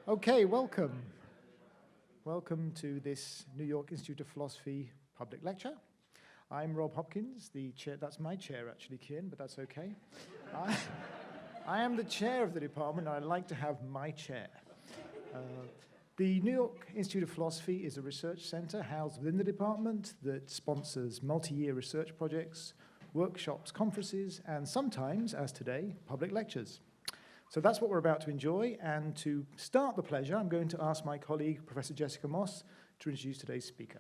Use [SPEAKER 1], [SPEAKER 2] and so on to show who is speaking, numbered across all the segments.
[SPEAKER 1] Okay, welcome. Welcome to this New York Institute of Philosophy public lecture. I'm Rob Hopkins, the chair. That's my chair, actually, Kieran, but that's okay. I am the chair of the department, and I'd like to have my chair. The New York Institute of Philosophy is a research center housed within the department that sponsors multi-year research projects, workshops, conferences, and sometimes, as today, public lectures. So that's what we're about to enjoy, and to start the pleasure, I'm going to ask my colleague, Professor Jessica Moss, to introduce today's speaker.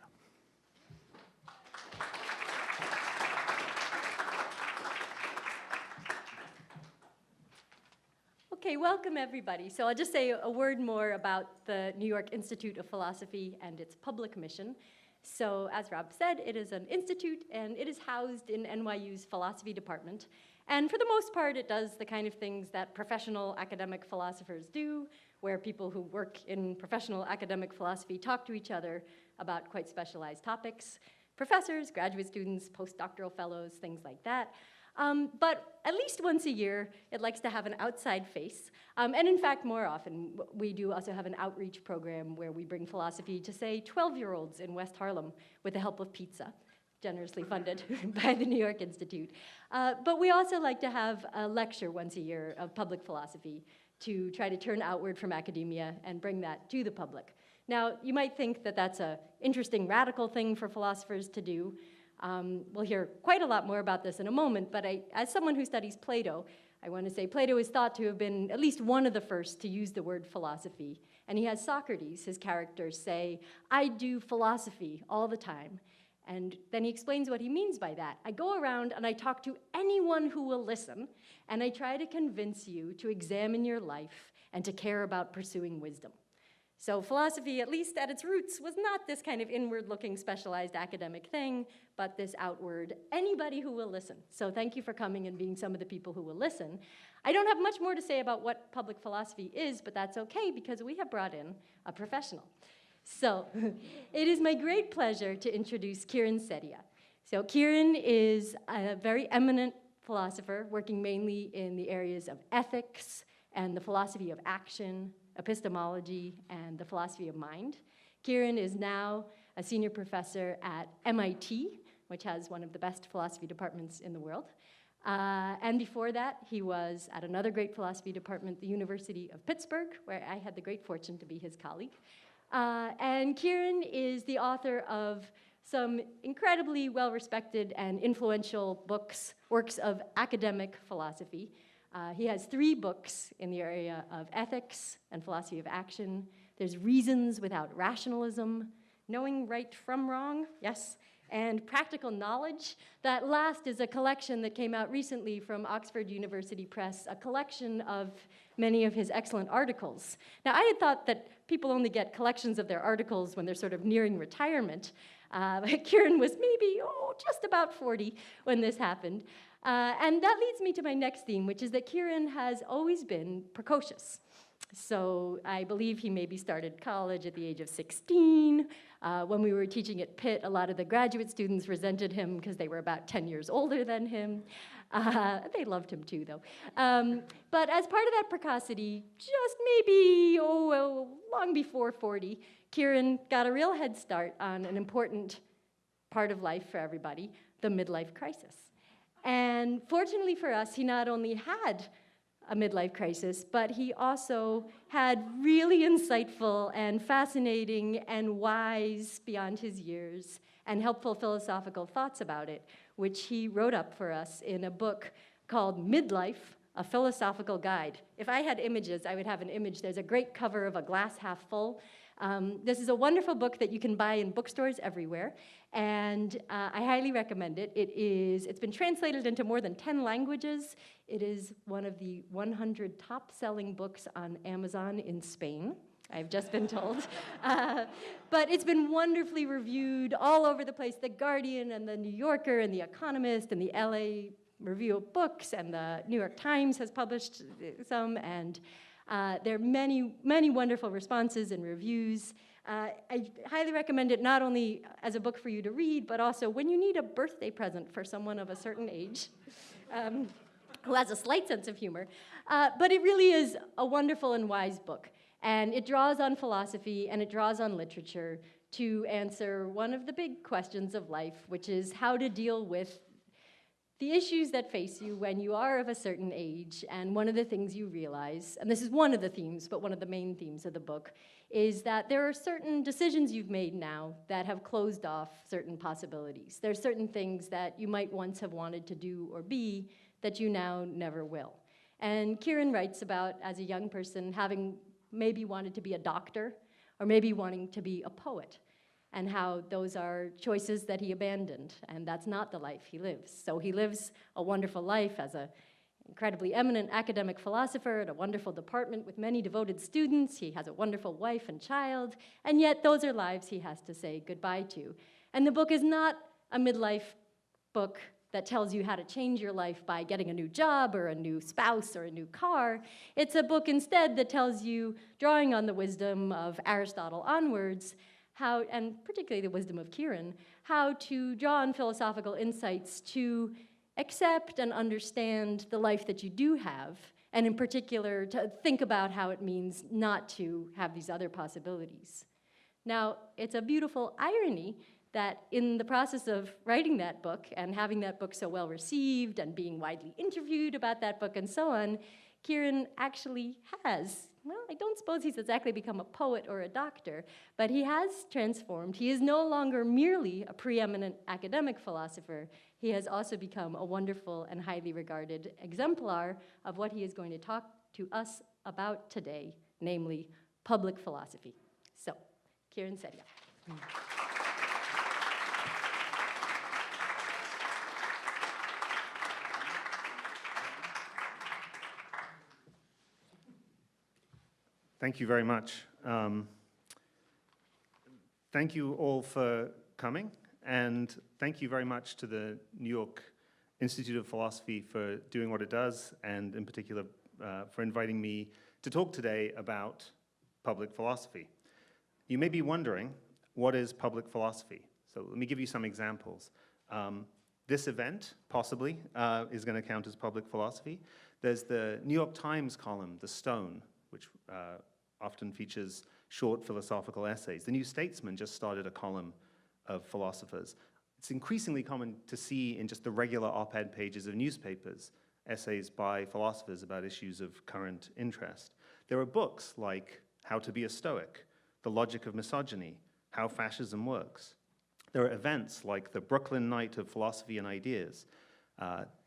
[SPEAKER 2] Okay, welcome everybody. So I'll just say a word more about the New York Institute of Philosophy and its public mission. So as Rob said, it is an institute and it is housed in NYU's philosophy department. And for the most part, it does the kind of things that professional academic philosophers do, where people who work in professional academic philosophy talk to each other about quite specialized topics. Professors, graduate students, postdoctoral fellows, things like that. But at least once a year, it likes to have an outside face. And in fact, more often, we do also have an outreach program where we bring philosophy to, say, 12-year-olds in West Harlem with the help of pizza, generously funded by the New York Institute. But we also like to have a lecture once a year of public philosophy to try to turn outward from academia and bring that to the public. Now, you might think that that's an interesting radical thing for philosophers to do. We'll hear quite a lot more about this in a moment, but as someone who studies Plato, I want to say Plato is thought to have been at least one of the first to use the word philosophy. And he has Socrates, his character, say, "I do philosophy all the time." And then he explains what he means by that. I go around and I talk to anyone who will listen, and I try to convince you to examine your life and to care about pursuing wisdom. So philosophy, at least at its roots, was not this kind of inward-looking specialized academic thing, but this outward, anybody who will listen. So thank you for coming and being some of the people who will listen. I don't have much more to say about what public philosophy is, but that's okay because we have brought in a professional. So it is my great pleasure to introduce Kieran Setiya. So Kieran is a very eminent philosopher working mainly in the areas of ethics and the philosophy of action, epistemology, and the philosophy of mind. Kieran is now a senior professor at MIT, which has one of the best philosophy departments in the world. And before that, he was at another great philosophy department, the University of Pittsburgh, where I had the great fortune to be his colleague. And Kieran is the author of some incredibly well-respected and influential works of academic philosophy. He has 3 books in the area of ethics and philosophy of action. There's Reasons Without Rationalism, Knowing Right from Wrong, yes, and Practical Knowledge. That last is a collection that came out recently from Oxford University Press, a collection of many of his excellent articles. Now, I had thought that people only get collections of their articles when they're sort of nearing retirement. Kieran was maybe, just about 40 when this happened. And that leads me to my next theme, which is that Kieran has always been precocious. So I believe he maybe started college at the age of 16. When we were teaching at Pitt, a lot of the graduate students resented him because they were about 10 years older than him. They loved him too, though. But as part of that precocity, just maybe, long before 40, Kieran got a real head start on an important part of life for everybody, the midlife crisis. And fortunately for us, he not only had a midlife crisis, but he also had really insightful and fascinating and wise, beyond his years, and helpful philosophical thoughts about it, which he wrote up for us in a book called Midlife, A Philosophical Guide. If I had images, I would have an image. There's a great cover of a glass half full. This is a wonderful book that you can buy in bookstores everywhere, and I highly recommend it. It's been translated into more than 10 languages. It is one of the 100 top-selling books on Amazon in Spain, I've just been told. But it's been wonderfully reviewed all over the place. The Guardian and the New Yorker and the Economist and the LA Review of Books and the New York Times has published some, and there are many, many wonderful responses and reviews. I highly recommend it not only as a book for you to read, but also when you need a birthday present for someone of a certain age who has a slight sense of humor. But it really is a wonderful and wise book. And it draws on philosophy and it draws on literature to answer one of the big questions of life, which is how to deal with the issues that face you when you are of a certain age. And one of the things you realize, and this is one of the themes, but one of the main themes of the book, is that there are certain decisions you've made now that have closed off certain possibilities. There's certain things that you might once have wanted to do or be that you now never will. And Kieran writes about, as a young person, having maybe wanted to be a doctor or maybe wanting to be a poet, and how those are choices that he abandoned, and that's not the life he lives. So he lives a wonderful life as an incredibly eminent academic philosopher at a wonderful department with many devoted students. He has a wonderful wife and child, and yet those are lives he has to say goodbye to. And the book is not a midlife book that tells you how to change your life by getting a new job or a new spouse or a new car. It's a book instead that tells you, drawing on the wisdom of Aristotle onwards, how, and particularly the wisdom of Kieran, how to draw on philosophical insights to accept and understand the life that you do have, and in particular to think about how it means not to have these other possibilities. Now, it's a beautiful irony that in the process of writing that book and having that book so well received and being widely interviewed about that book and so on, Kieran actually has, well, I don't suppose he's exactly become a poet or a doctor, but he has transformed. He is no longer merely a preeminent academic philosopher. He has also become a wonderful and highly regarded exemplar of what he is going to talk to us about today, namely public philosophy. So, Kieran Setiya.
[SPEAKER 3] Thank you very much. Thank you all for coming, and thank you very much to the New York Institute of Philosophy for doing what it does, and in particular for inviting me to talk today about public philosophy. You may be wondering, what is public philosophy? So let me give you some examples. This event, possibly, is going to count as public philosophy. There's the New York Times column, The Stone, which often features short philosophical essays. The New Statesman just started a column of philosophers. It's increasingly common to see in just the regular op-ed pages of newspapers essays by philosophers about issues of current interest. There are books like How to Be a Stoic, The Logic of Misogyny, How Fascism Works. There are events like the Brooklyn Night of Philosophy and Ideas.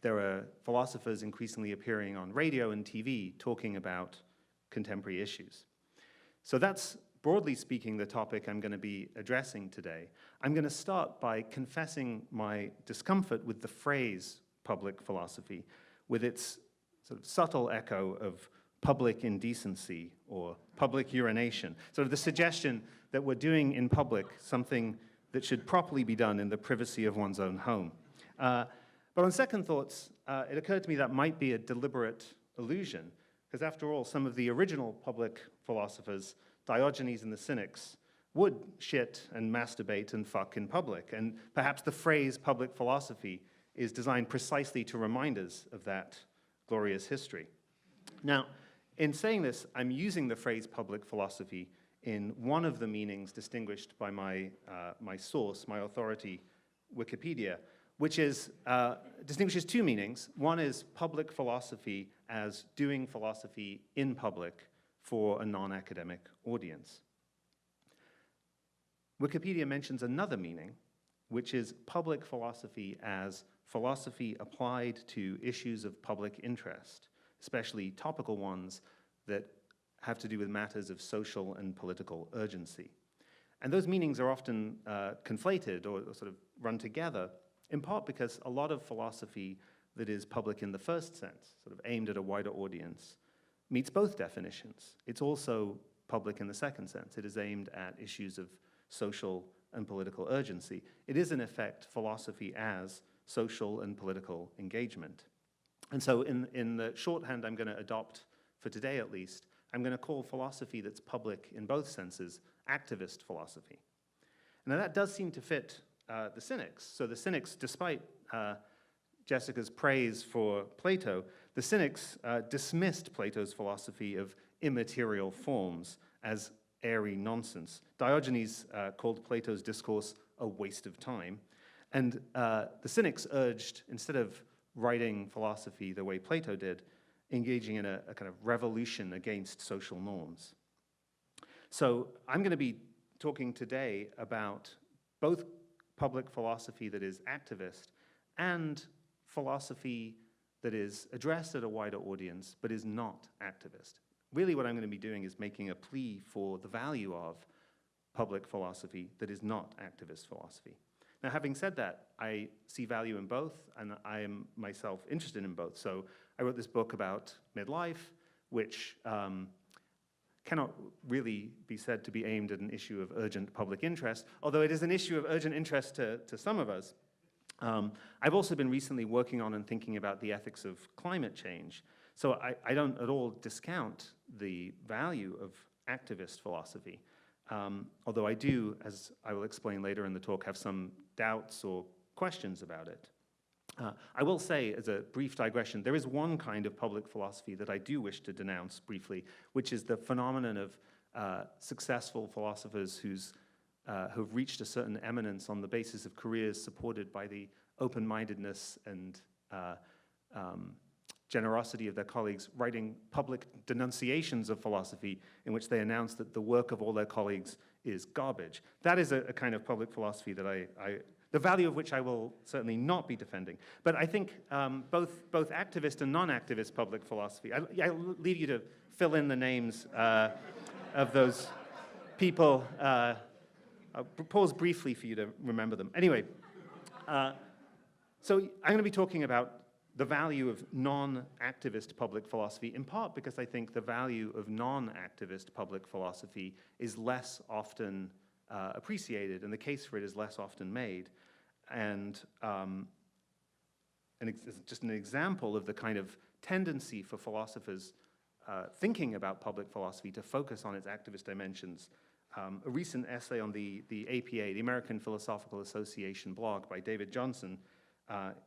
[SPEAKER 3] There are philosophers increasingly appearing on radio and TV talking about contemporary issues. So that's, broadly speaking, the topic I'm going to be addressing today. I'm going to start by confessing my discomfort with the phrase public philosophy, with its sort of subtle echo of public indecency or public urination, sort of the suggestion that we're doing in public something that should properly be done in the privacy of one's own home. But on second thoughts, it occurred to me that might be a deliberate illusion, because after all, some of the original public philosophers, Diogenes and the Cynics, would shit and masturbate and fuck in public. And perhaps the phrase public philosophy is designed precisely to remind us of that glorious history. Now, in saying this, I'm using the phrase public philosophy in one of the meanings distinguished by my source, my authority, Wikipedia, which is, distinguishes two meanings. One is public philosophy as doing philosophy in public for a non-academic audience. Wikipedia mentions another meaning, which is public philosophy as philosophy applied to issues of public interest, especially topical ones that have to do with matters of social and political urgency. And those meanings are often conflated or sort of run together, in part because a lot of philosophy that is public in the first sense, sort of aimed at a wider audience, meets both definitions. It's also public in the second sense. It is aimed at issues of social and political urgency. It is, in effect, philosophy as social and political engagement. And so in the shorthand I'm going to adopt, for today at least, I'm going to call philosophy that's public in both senses activist philosophy. Now that does seem to fit the Cynics. So the Cynics, despite Jessica's praise for Plato, the Cynics dismissed Plato's philosophy of immaterial forms as airy nonsense. Diogenes called Plato's discourse a waste of time, and the cynics urged, instead of writing philosophy the way Plato did, engaging in a kind of revolution against social norms. So I'm going to be talking today about both public philosophy that is activist and philosophy that is addressed at a wider audience but is not activist. Really what I'm going to be doing is making a plea for the value of public philosophy that is not activist philosophy. Now, having said that, I see value in both, and I am myself interested in both. So I wrote this book about midlife, which cannot really be said to be aimed at an issue of urgent public interest, although it is an issue of urgent interest to some of us. I've also been recently working on and thinking about the ethics of climate change. So I don't at all discount the value of activist philosophy, although I do, as I will explain later in the talk, have some doubts or questions about it. I will say, as a brief digression, there is one kind of public philosophy that I do wish to denounce briefly, which is the phenomenon of successful philosophers who've reached a certain eminence on the basis of careers supported by the open-mindedness and generosity of their colleagues, writing public denunciations of philosophy in which they announce that the work of all their colleagues is garbage. That is a kind of public philosophy that the value of which I will certainly not be defending. But I think both activist and non-activist public philosophy, I'll leave you to fill in the names of those people. I'll pause briefly for you to remember them. Anyway, so I'm going to be talking about the value of non-activist public philosophy, in part because I think the value of non-activist public philosophy is less often appreciated, and the case for it is less often made. And just an example of the kind of tendency for philosophers thinking about public philosophy to focus on its activist dimensions. A recent essay on the APA, the American Philosophical Association blog by David Johnson,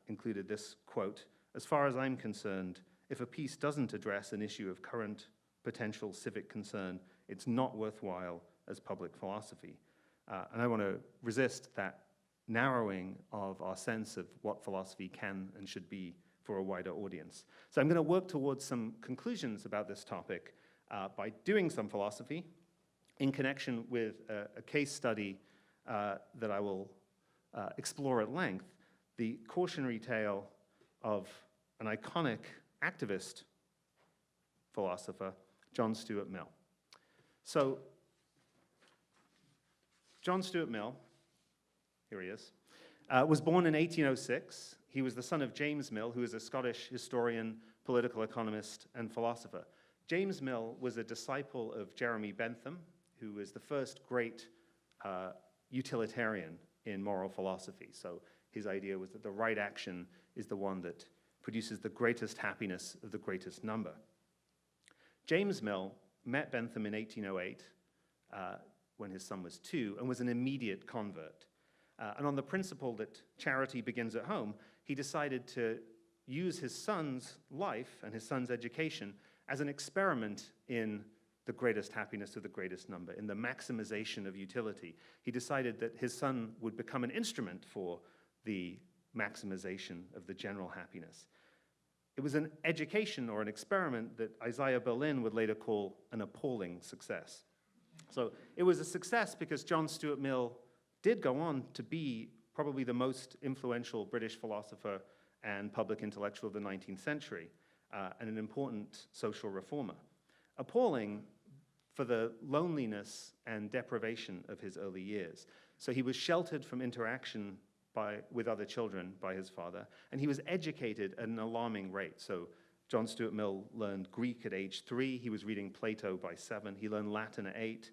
[SPEAKER 3] included this quote: "As far as I'm concerned, if a piece doesn't address an issue of current potential civic concern, it's not worthwhile as public philosophy." And I want to resist that narrowing of our sense of what philosophy can and should be for a wider audience. So I'm going to work towards some conclusions about this topic by doing some philosophy in connection with a case study that I will explore at length, the cautionary tale of an iconic activist philosopher, John Stuart Mill. So, John Stuart Mill, here he is, was born in 1806. He was the son of James Mill, who is a Scottish historian, political economist, and philosopher. James Mill was a disciple of Jeremy Bentham, who was the first great utilitarian in moral philosophy. So his idea was that the right action is the one that produces the greatest happiness of the greatest number. James Mill met Bentham in 1808 when his son was 2 and was an immediate convert. And on the principle that charity begins at home, he decided to use his son's life and his son's education as an experiment in the greatest happiness of the greatest number, in the maximization of utility. He decided that his son would become an instrument for the maximization of the general happiness. It was an education or an experiment that Isaiah Berlin would later call an appalling success. So it was a success because John Stuart Mill did go on to be probably the most influential British philosopher and public intellectual of the 19th century, and an important social reformer. Appalling for the loneliness and deprivation of his early years. So he was sheltered from interaction with other children by his father, and he was educated at an alarming rate. So John Stuart Mill learned Greek at age 3. He was reading Plato by 7. He learned Latin at 8.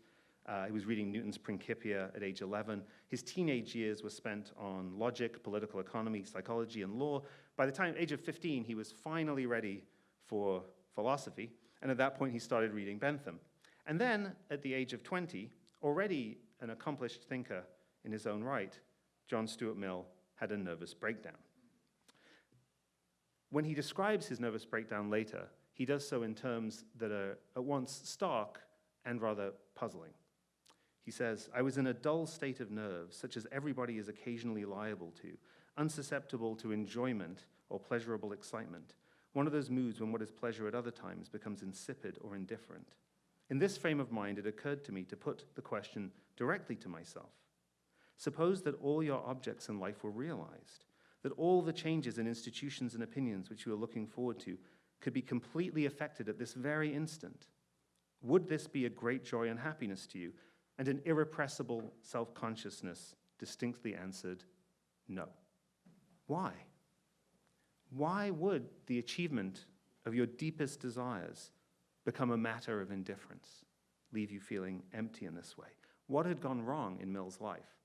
[SPEAKER 3] He was reading Newton's Principia at age 11. His teenage years were spent on logic, political economy, psychology, and law. By the age of 15, he was finally ready for philosophy, and at that point, he started reading Bentham. And then, at the age of 20, already an accomplished thinker in his own right, John Stuart Mill had a nervous breakdown. When he describes his nervous breakdown later, he does so in terms that are at once stark and rather puzzling. He says, "I was in a dull state of nerves, such as everybody is occasionally liable to, unsusceptible to enjoyment or pleasurable excitement, one of those moods when what is pleasure at other times becomes insipid or indifferent. In this frame of mind, it occurred to me to put the question directly to myself. Suppose that all your objects in life were realized, that all the changes in institutions and opinions which you are looking forward to could be completely effected at this very instant. Would this be a great joy and happiness to you?" And an irrepressible self-consciousness distinctly answered, "No." Why? Why would the achievement of your deepest desires become a matter of indifference, leave you feeling empty in this way? What had gone wrong in Mill's life?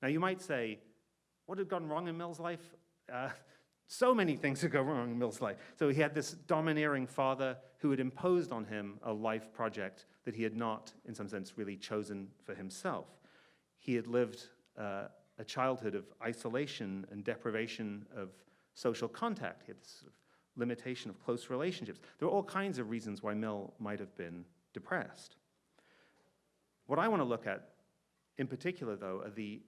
[SPEAKER 3] Now you might say, what had gone wrong in Mill's life? So many things had gone wrong in Mill's life. So he had this domineering father who had imposed on him a life project that he had not, in some sense, really chosen for himself. He had lived a childhood of isolation and deprivation of social contact. He had this sort of limitation of close relationships. There are all kinds of reasons why Mill might have been depressed. What I want to look at, in particular, though, are the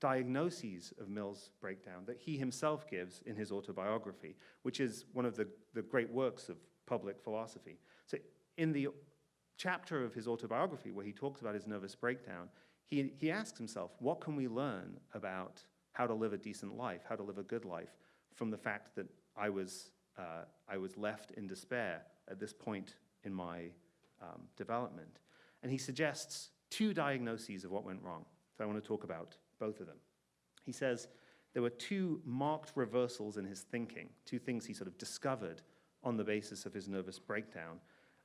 [SPEAKER 3] diagnoses of Mill's breakdown that he himself gives in his autobiography, which is one of the great works of public philosophy. So in the chapter of his autobiography where he talks about his nervous breakdown, he asks himself, what can we learn about how to live a decent life, how to live a good life, from the fact that I was left in despair at this point in my development? And he suggests two diagnoses of what went wrong. So I want to talk about both of them. He says there were two marked reversals in his thinking, two things he sort of discovered on the basis of his nervous breakdown,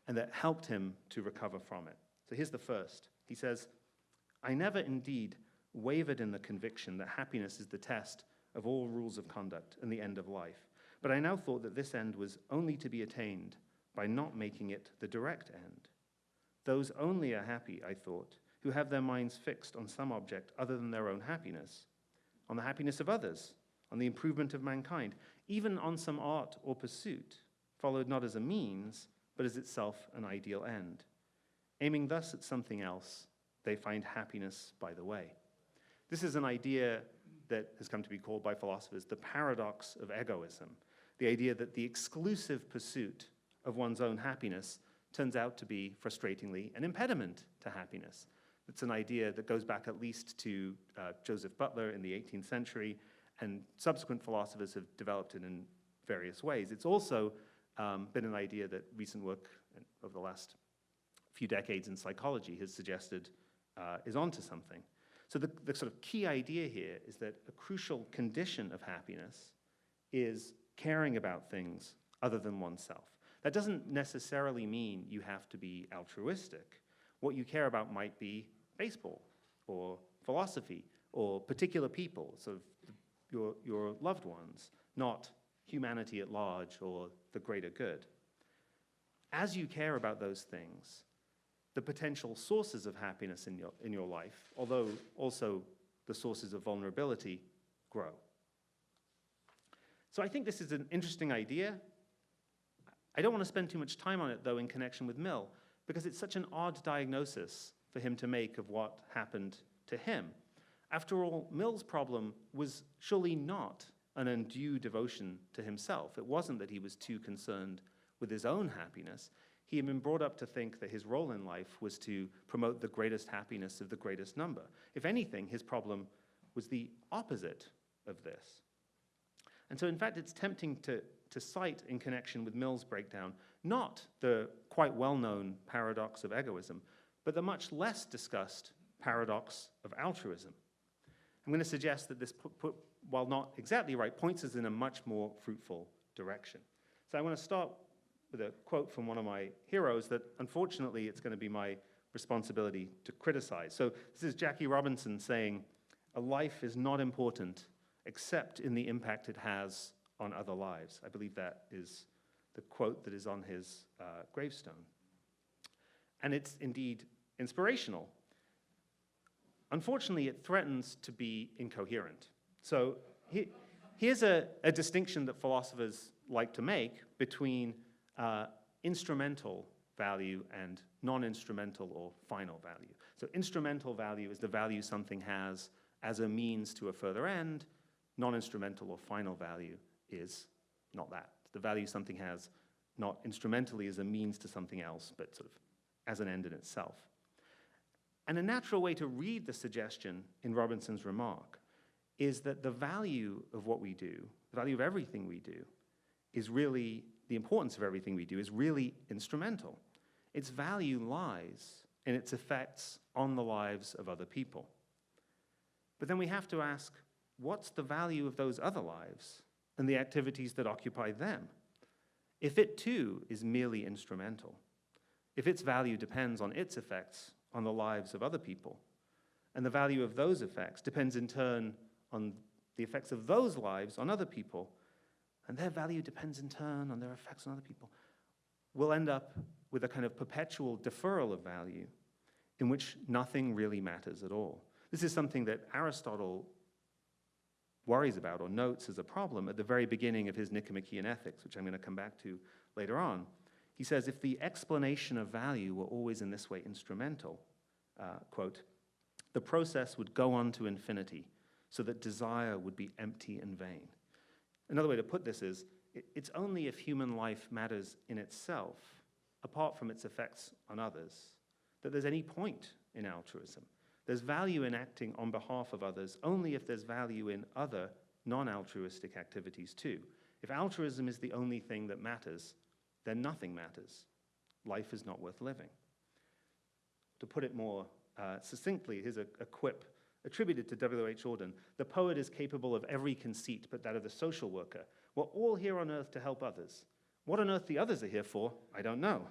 [SPEAKER 3] and that helped him to recover from it. So here's the first. He says, "I never indeed wavered in the conviction that happiness is the test of all rules of conduct and the end of life, but I now thought that this end was only to be attained by not making it the direct end. Those only are happy, I thought, who have their minds fixed on some object other than their own happiness, on the happiness of others, on the improvement of mankind, even on some art or pursuit, followed not as a means, but as itself an ideal end. Aiming thus at something else, they find happiness by the way." This is an idea that has come to be called by philosophers the paradox of egoism, the idea that the exclusive pursuit of one's own happiness turns out to be, frustratingly, an impediment to happiness. It's an idea that goes back at least to Joseph Butler in the 18th century, and subsequent philosophers have developed it in various ways. It's also been an idea that recent work over the last few decades in psychology has suggested is onto something. So the sort of key idea here is that a crucial condition of happiness is caring about things other than oneself. That doesn't necessarily mean you have to be altruistic. What you care about might be baseball or philosophy or particular people, sort of your loved ones, not humanity at large or the greater good. As you care about those things, the potential sources of happiness in your life, although also the sources of vulnerability, grow. So I think this is an interesting idea. I don't want to spend too much time on it, though, in connection with Mill, because it's such an odd diagnosis for him to make of what happened to him. After all, Mill's problem was surely not an undue devotion to himself. It wasn't that he was too concerned with his own happiness. He had been brought up to think that his role in life was to promote the greatest happiness of the greatest number. If anything, his problem was the opposite of this. And so, in fact, it's tempting to cite in connection with Mill's breakdown not the quite well-known paradox of egoism, but the much less discussed paradox of altruism. I'm going to suggest that this, while not exactly right, points us in a much more fruitful direction. So I want to start with a quote from one of my heroes that, unfortunately, it's going to be my responsibility to criticize. So this is Jackie Robinson saying, "A life is not important except in the impact it has on other lives." I believe that is the quote that is on his gravestone. And it's indeed inspirational. Unfortunately, it threatens to be incoherent. So here's a distinction that philosophers like to make between instrumental value and non-instrumental or final value. So instrumental value is the value something has as a means to a further end. Non-instrumental or final value is not that. The value something has not instrumentally as a means to something else, but sort of as an end in itself. And a natural way to read the suggestion in Robinson's remark is that the value of what we do, the value of everything we do, is really, the importance of everything we do is really instrumental. Its value lies in its effects on the lives of other people. But then we have to ask, what's the value of those other lives and the activities that occupy them? If it too is merely instrumental, if its value depends on its effects on the lives of other people, and the value of those effects depends in turn on the effects of those lives on other people, and their value depends in turn on their effects on other people, we'll end up with a kind of perpetual deferral of value in which nothing really matters at all. This is something that Aristotle worries about or notes as a problem at the very beginning of his Nicomachean Ethics, which I'm going to come back to later on. He says, if the explanation of value were always in this way instrumental, quote, the process would go on to infinity, so that desire would be empty and vain. Another way to put this is, it's only if human life matters in itself, apart from its effects on others, that there's any point in altruism. There's value in acting on behalf of others only if there's value in other non-altruistic activities too. If altruism is the only thing that matters, then nothing matters. Life is not worth living. To put it more succinctly, here's a quip attributed to W.H. Auden. The poet is capable of every conceit but that of the social worker. We're all here on earth to help others. What on earth the others are here for, I don't know.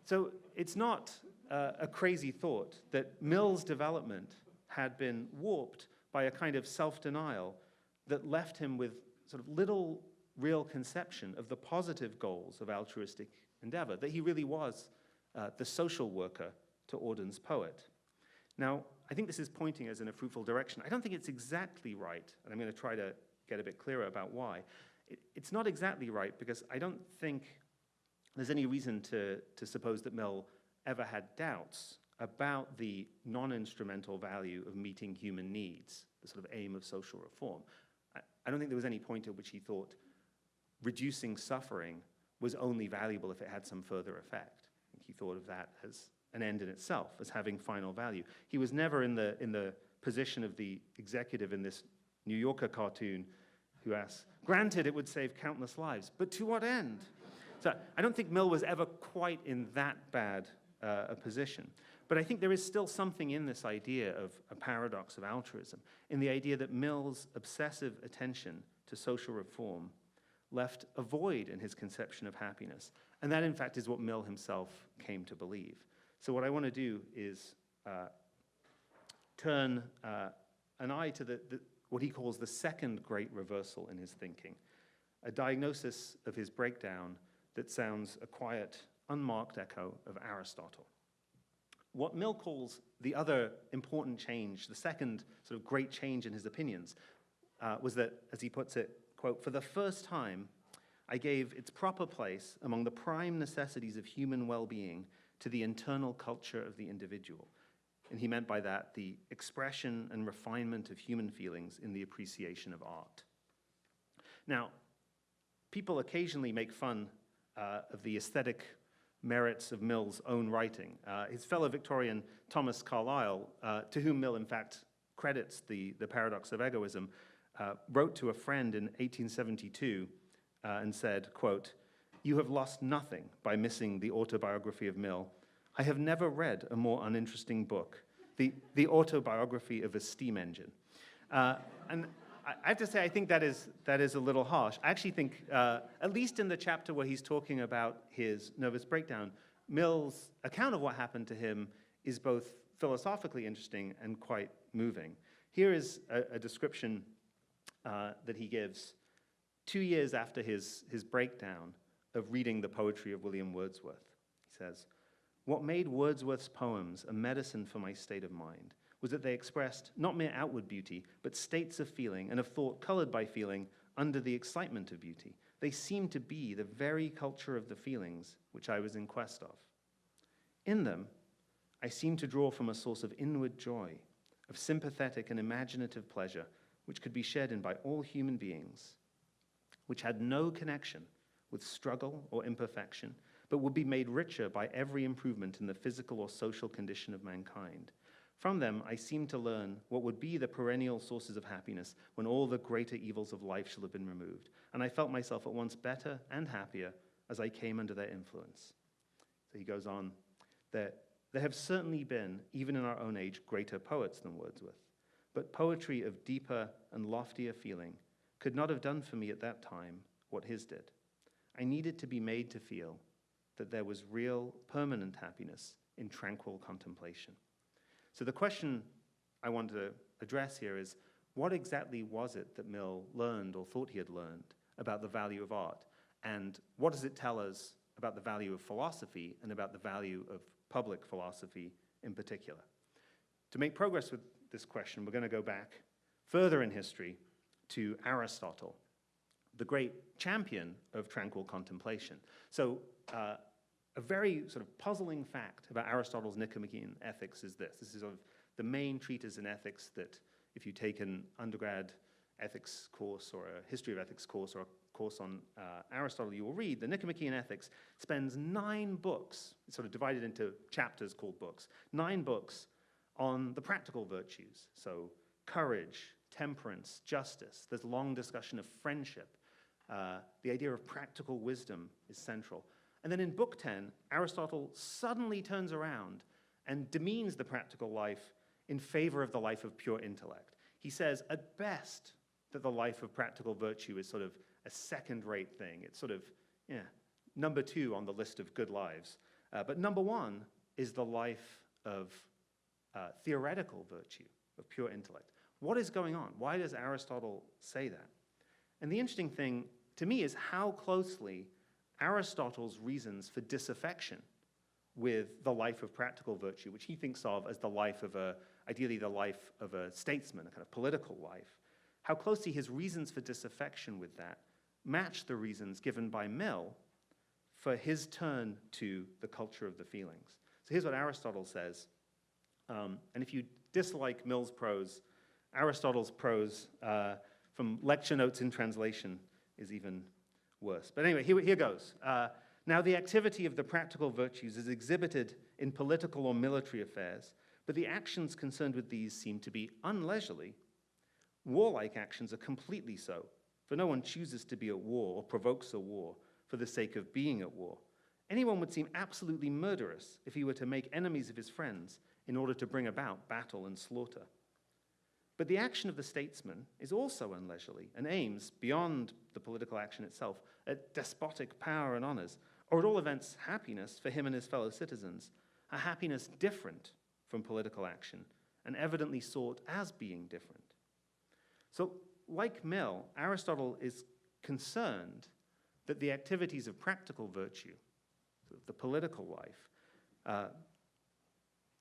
[SPEAKER 3] So it's not a crazy thought that Mill's development had been warped by a kind of self-denial that left him with sort of little real conception of the positive goals of altruistic endeavor, that he really was the social worker to Auden's poet. Now, I think this is pointing us in a fruitful direction. I don't think it's exactly right, and I'm going to try to get a bit clearer about why. It's not exactly right because I don't think there's any reason to suppose that Mill ever had doubts about the non-instrumental value of meeting human needs, the sort of aim of social reform. I don't think there was any point at which he thought reducing suffering was only valuable if it had some further effect. He thought of that as an end in itself, as having final value. He was never in the position of the executive in this New Yorker cartoon who asks, granted it would save countless lives, but to what end? So I don't think Mill was ever quite in that bad a position. But I think there is still something in this idea of a paradox of altruism, in the idea that Mill's obsessive attention to social reform left a void in his conception of happiness. And that, in fact, is what Mill himself came to believe. So what I want to do is turn an eye to what he calls the second great reversal in his thinking, a diagnosis of his breakdown that sounds a quiet, unmarked echo of Aristotle. What Mill calls the other important change, the second sort of great change in his opinions, was that, as he puts it, quote, for the first time, I gave its proper place among the prime necessities of human well-being to the internal culture of the individual. And he meant by that the expression and refinement of human feelings in the appreciation of art. Now, people occasionally make fun of the aesthetic merits of Mill's own writing. His fellow Victorian Thomas Carlyle, to whom Mill in fact credits the paradox of egoism, wrote to a friend in 1872 and said, quote, you have lost nothing by missing the autobiography of Mill. I have never read a more uninteresting book, the autobiography of a steam engine. And I have to say, I think that is a little harsh. I actually think, at least in the chapter where he's talking about his nervous breakdown, Mill's account of what happened to him is both philosophically interesting and quite moving. Here is a description that he gives 2 years after his breakdown of reading the poetry of William Wordsworth. He says, what made Wordsworth's poems a medicine for my state of mind was that they expressed not mere outward beauty, but states of feeling and of thought colored by feeling under the excitement of beauty. they seemed to be the very culture of the feelings which I was in quest of. In them, I seemed to draw from a source of inward joy, of sympathetic and imaginative pleasure, which could be shared in by all human beings, which had no connection with struggle or imperfection, but would be made richer by every improvement in the physical or social condition of mankind. From them, I seemed to learn what would be the perennial sources of happiness when all the greater evils of life shall have been removed, and I felt myself at once better and happier as I came under their influence. So he goes on, there have certainly been, even in our own age, greater poets than Wordsworth, but poetry of deeper and loftier feeling could not have done for me at that time what his did. I needed to be made to feel that there was real, permanent happiness in tranquil contemplation. So the question I want to address here is, what exactly was it that Mill learned or thought he had learned about the value of art? And what does it tell us about the value of philosophy and about the value of public philosophy in particular? To make progress with this question, we're going to go back further in history to Aristotle, the great champion of tranquil contemplation. So a very sort of puzzling fact about Aristotle's Nicomachean Ethics is this. This is sort of the main treatise in ethics that if you take an undergrad ethics course or a history of ethics course or a course on Aristotle, you will read. The Nicomachean Ethics spends 9 books, it's sort of divided into chapters called books, 9 books on the practical virtues. So courage, temperance, justice. There's a long discussion of friendship. The idea of practical wisdom is central. And then in book 10, Aristotle suddenly turns around and demeans the practical life in favor of the life of pure intellect. He says, at best, that the life of practical virtue is sort of a second-rate thing. It's sort of, number 2 on the list of good lives. But number 1 is the life of theoretical virtue, of pure intellect. What is going on? Why does Aristotle say that? And the interesting thing to me is how closely Aristotle's reasons for disaffection with the life of practical virtue, which he thinks of as the life of ideally the life of a statesman, a kind of political life, how closely his reasons for disaffection with that match the reasons given by Mill for his turn to the culture of the feelings. So here's what Aristotle says. And if you dislike Mill's prose, Aristotle's prose from lecture notes in translation is even worse. But anyway, here goes. Now, the activity of the practical virtues is exhibited in political or military affairs, but the actions concerned with these seem to be unleisurely. Warlike actions are completely so, for no one chooses to be at war or provokes a war for the sake of being at war. Anyone would seem absolutely murderous if he were to make enemies of his friends in order to bring about battle and slaughter. But the action of the statesman is also unleisurely and aims, beyond the political action itself, at despotic power and honors, or at all events, happiness for him and his fellow citizens, a happiness different from political action and evidently sought as being different. So, like Mill, Aristotle is concerned that the activities of practical virtue, the political life,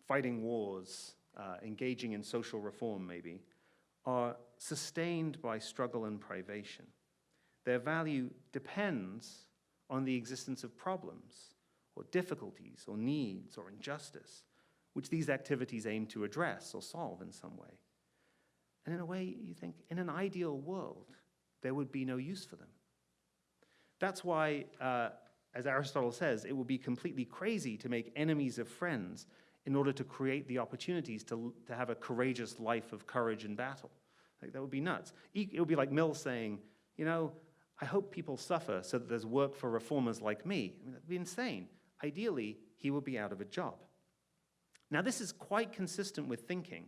[SPEAKER 3] fighting wars, engaging in social reform maybe, are sustained by struggle and privation. Their value depends on the existence of problems or difficulties or needs or injustice, which these activities aim to address or solve in some way. And in a way, you think, in an ideal world, there would be no use for them. That's why, as Aristotle says, it would be completely crazy to make enemies of friends in order to create the opportunities to have a courageous life of courage in battle. Like, that would be nuts. It would be like Mill saying, I hope people suffer so that there's work for reformers like me. I mean, that'd be insane. Ideally, he would be out of a job. Now, this is quite consistent with thinking,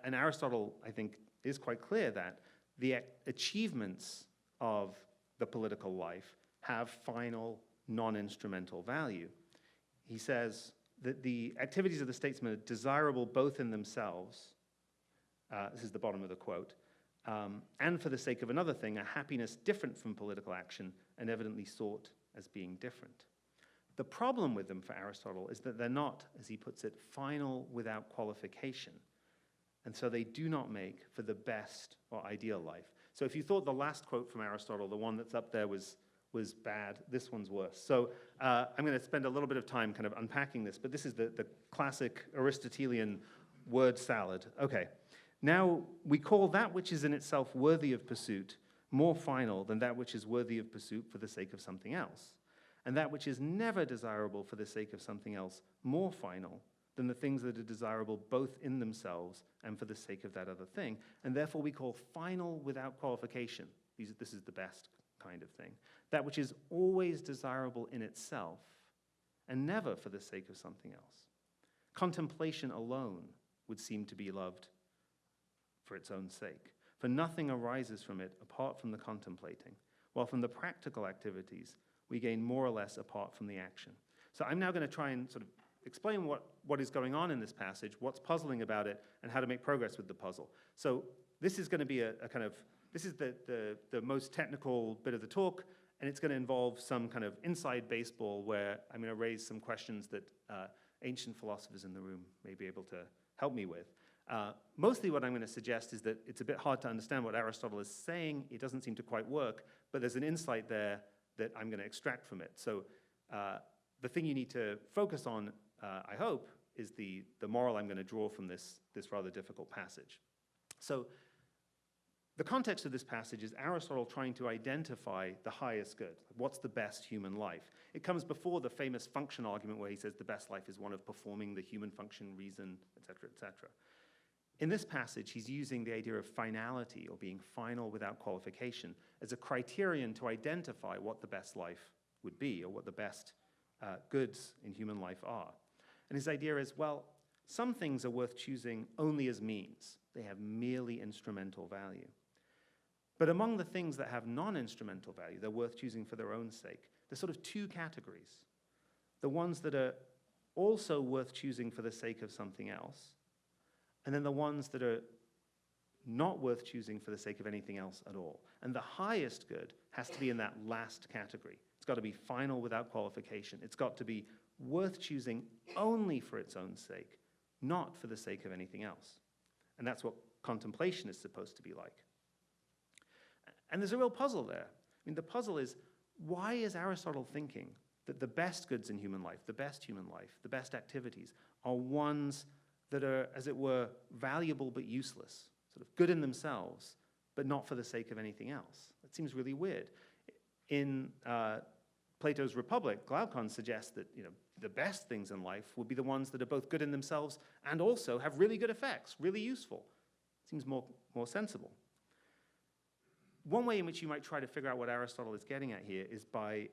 [SPEAKER 3] and Aristotle, I think, is quite clear that the achievements of the political life have final, non-instrumental value. He says that the activities of the statesman are desirable both in themselves, this is the bottom of the quote, and for the sake of another thing, a happiness different from political action and evidently sought as being different. The problem with them for Aristotle is that they're not, as he puts it, final without qualification. And so they do not make for the best or ideal life. So if you thought the last quote from Aristotle, the one that's up there, was was bad. This one's worse. So I'm going to spend a little bit of time kind of unpacking this, but this is the classic Aristotelian word salad. Okay. Now, we call that which is in itself worthy of pursuit more final than that which is worthy of pursuit for the sake of something else, and that which is never desirable for the sake of something else more final than the things that are desirable both in themselves and for the sake of that other thing, and therefore we call final without qualification. This is the best kind of thing. That which is always desirable in itself and never for the sake of something else. Contemplation alone would seem to be loved for its own sake, for nothing arises from it apart from the contemplating, while from the practical activities we gain more or less apart from the action. So I'm now going to try and sort of explain what is going on in this passage, what's puzzling about it, and how to make progress with the puzzle. So this is going to be a kind of, this is the most technical bit of the talk, and it's going to involve some kind of inside baseball where I'm going to raise some questions that ancient philosophers in the room may be able to help me with. Mostly what I'm going to suggest is that it's a bit hard to understand what Aristotle is saying. It doesn't seem to quite work, but there's an insight there that I'm going to extract from it. So the thing you need to focus on, I hope, is the moral I'm going to draw from this rather difficult passage. So the context of this passage is Aristotle trying to identify the highest good. What's the best human life? It comes before the famous function argument where he says the best life is one of performing the human function, reason, etc., etc. In this passage, he's using the idea of finality, or being final without qualification, as a criterion to identify what the best life would be, or what the best goods in human life are. And his idea is, well, some things are worth choosing only as means. They have merely instrumental value. But among the things that have non-instrumental value, they're worth choosing for their own sake. There's sort of two categories. The ones that are also worth choosing for the sake of something else, and then the ones that are not worth choosing for the sake of anything else at all. And the highest good has to be in that last category. It's got to be final without qualification. It's got to be worth choosing only for its own sake, not for the sake of anything else. And that's what contemplation is supposed to be like. And there's a real puzzle there. I mean, the puzzle is, why is Aristotle thinking that the best goods in human life, the best activities, are ones that are, as it were, valuable but useless, sort of good in themselves, but not for the sake of anything else? That seems really weird. In Plato's Republic, Glaucon suggests that the best things in life would be the ones that are both good in themselves and also have really good effects, really useful. Seems more sensible. One way in which you might try to figure out what Aristotle is getting at here is by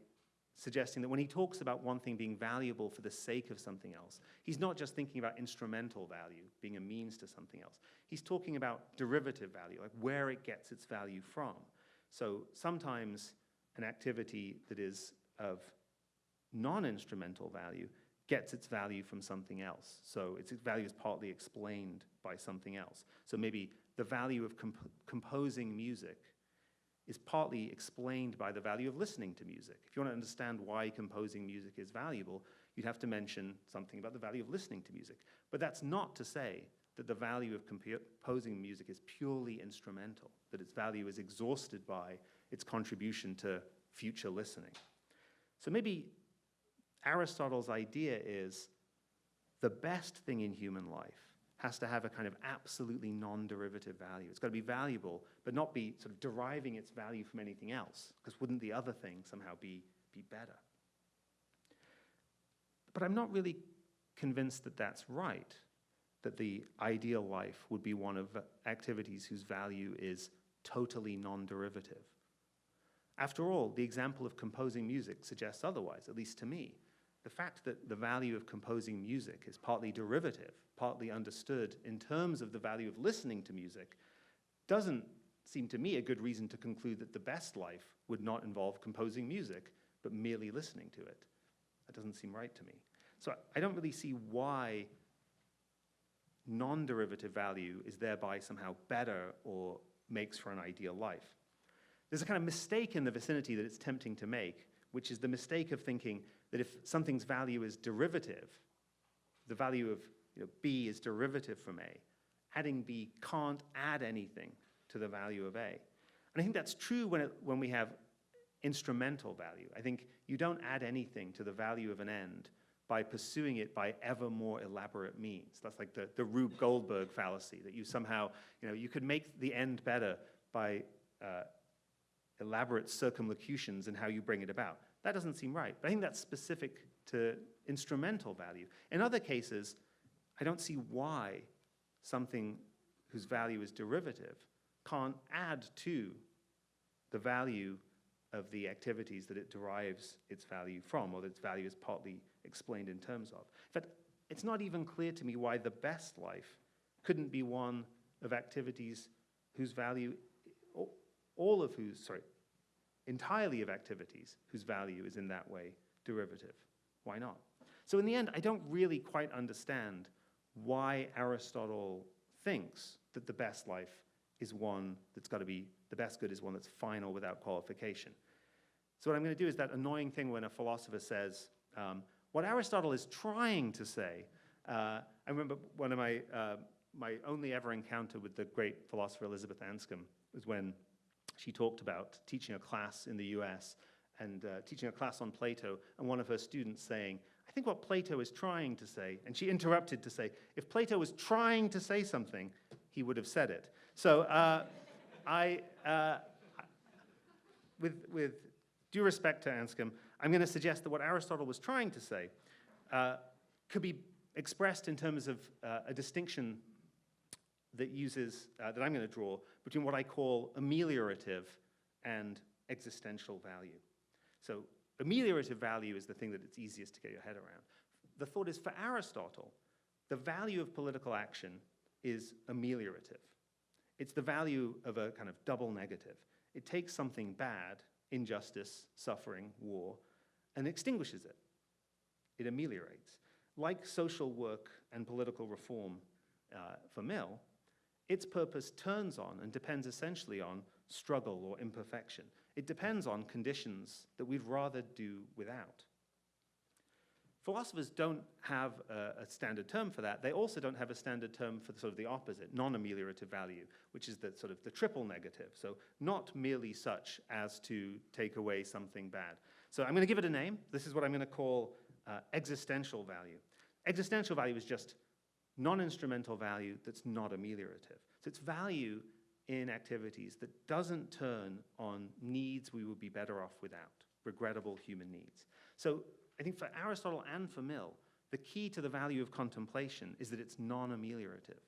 [SPEAKER 3] suggesting that when he talks about one thing being valuable for the sake of something else, he's not just thinking about instrumental value, being a means to something else. He's talking about derivative value, like where it gets its value from. So sometimes an activity that is of non-instrumental value gets its value from something else. So its value is partly explained by something else. So maybe the value of composing music is partly explained by the value of listening to music. If you want to understand why composing music is valuable, you'd have to mention something about the value of listening to music. But that's not to say that the value of composing music is purely instrumental, that its value is exhausted by its contribution to future listening. So maybe Aristotle's idea is the best thing in human life has to have a kind of absolutely non-derivative value. It's got to be valuable, but not be sort of deriving its value from anything else, because wouldn't the other thing somehow be better? But I'm not really convinced that that's right, that the ideal life would be one of activities whose value is totally non-derivative. After all, the example of composing music suggests otherwise, at least to me. The fact that the value of composing music is partly derivative, partly understood in terms of the value of listening to music, doesn't seem to me a good reason to conclude that the best life would not involve composing music, but merely listening to it. That doesn't seem right to me. So I don't really see why non-derivative value is thereby somehow better or makes for an ideal life. There's a kind of mistake in the vicinity that it's tempting to make, which is the mistake of thinking that if something's value is derivative, the value of B is derivative from A, adding B can't add anything to the value of A. And I think that's true when we have instrumental value. I think you don't add anything to the value of an end by pursuing it by ever more elaborate means. That's like the Rube Goldberg fallacy, that you somehow, you could make the end better by elaborate circumlocutions in how you bring it about. That doesn't seem right. But I think that's specific to instrumental value. In other cases, I don't see why something whose value is derivative can't add to the value of the activities that it derives its value from, or that its value is partly explained in terms of. In fact, it's not even clear to me why the best life couldn't be one of activities whose value, entirely of activities whose value is in that way derivative. Why not? So in the end, I don't really quite understand why Aristotle thinks that the best life is one that's got to be, the best good is one that's final without qualification. So what I'm going to do is that annoying thing when a philosopher says, what Aristotle is trying to say, I remember one of my only ever encounter with the great philosopher Elizabeth Anscombe was when she talked about teaching a class in the US and teaching a class on Plato, and one of her students saying, I think what Plato is trying to say, and she interrupted to say, if Plato was trying to say something, he would have said it. So with due respect to Anscombe, I'm going to suggest that what Aristotle was trying to say could be expressed in terms of a distinction that that I'm going to draw between what I call ameliorative and existential value. So ameliorative value is the thing that it's easiest to get your head around. The thought is, for Aristotle, the value of political action is ameliorative. It's the value of a kind of double negative. It takes something bad, injustice, suffering, war, and extinguishes it. It ameliorates. Like social work and political reform for Mill, its purpose turns on and depends essentially on struggle or imperfection. It depends on conditions that we'd rather do without. Philosophers don't have a standard term for that. They also don't have a standard term for sort of the opposite, non-ameliorative value, which is the sort of the triple negative. So not merely such as to take away something bad. So I'm going to give it a name. This is what I'm going to call existential value. Existential value is just non-instrumental value that's not ameliorative. So it's value in activities that doesn't turn on needs we would be better off without, regrettable human needs. So I think for Aristotle and for Mill, the key to the value of contemplation is that it's non-ameliorative.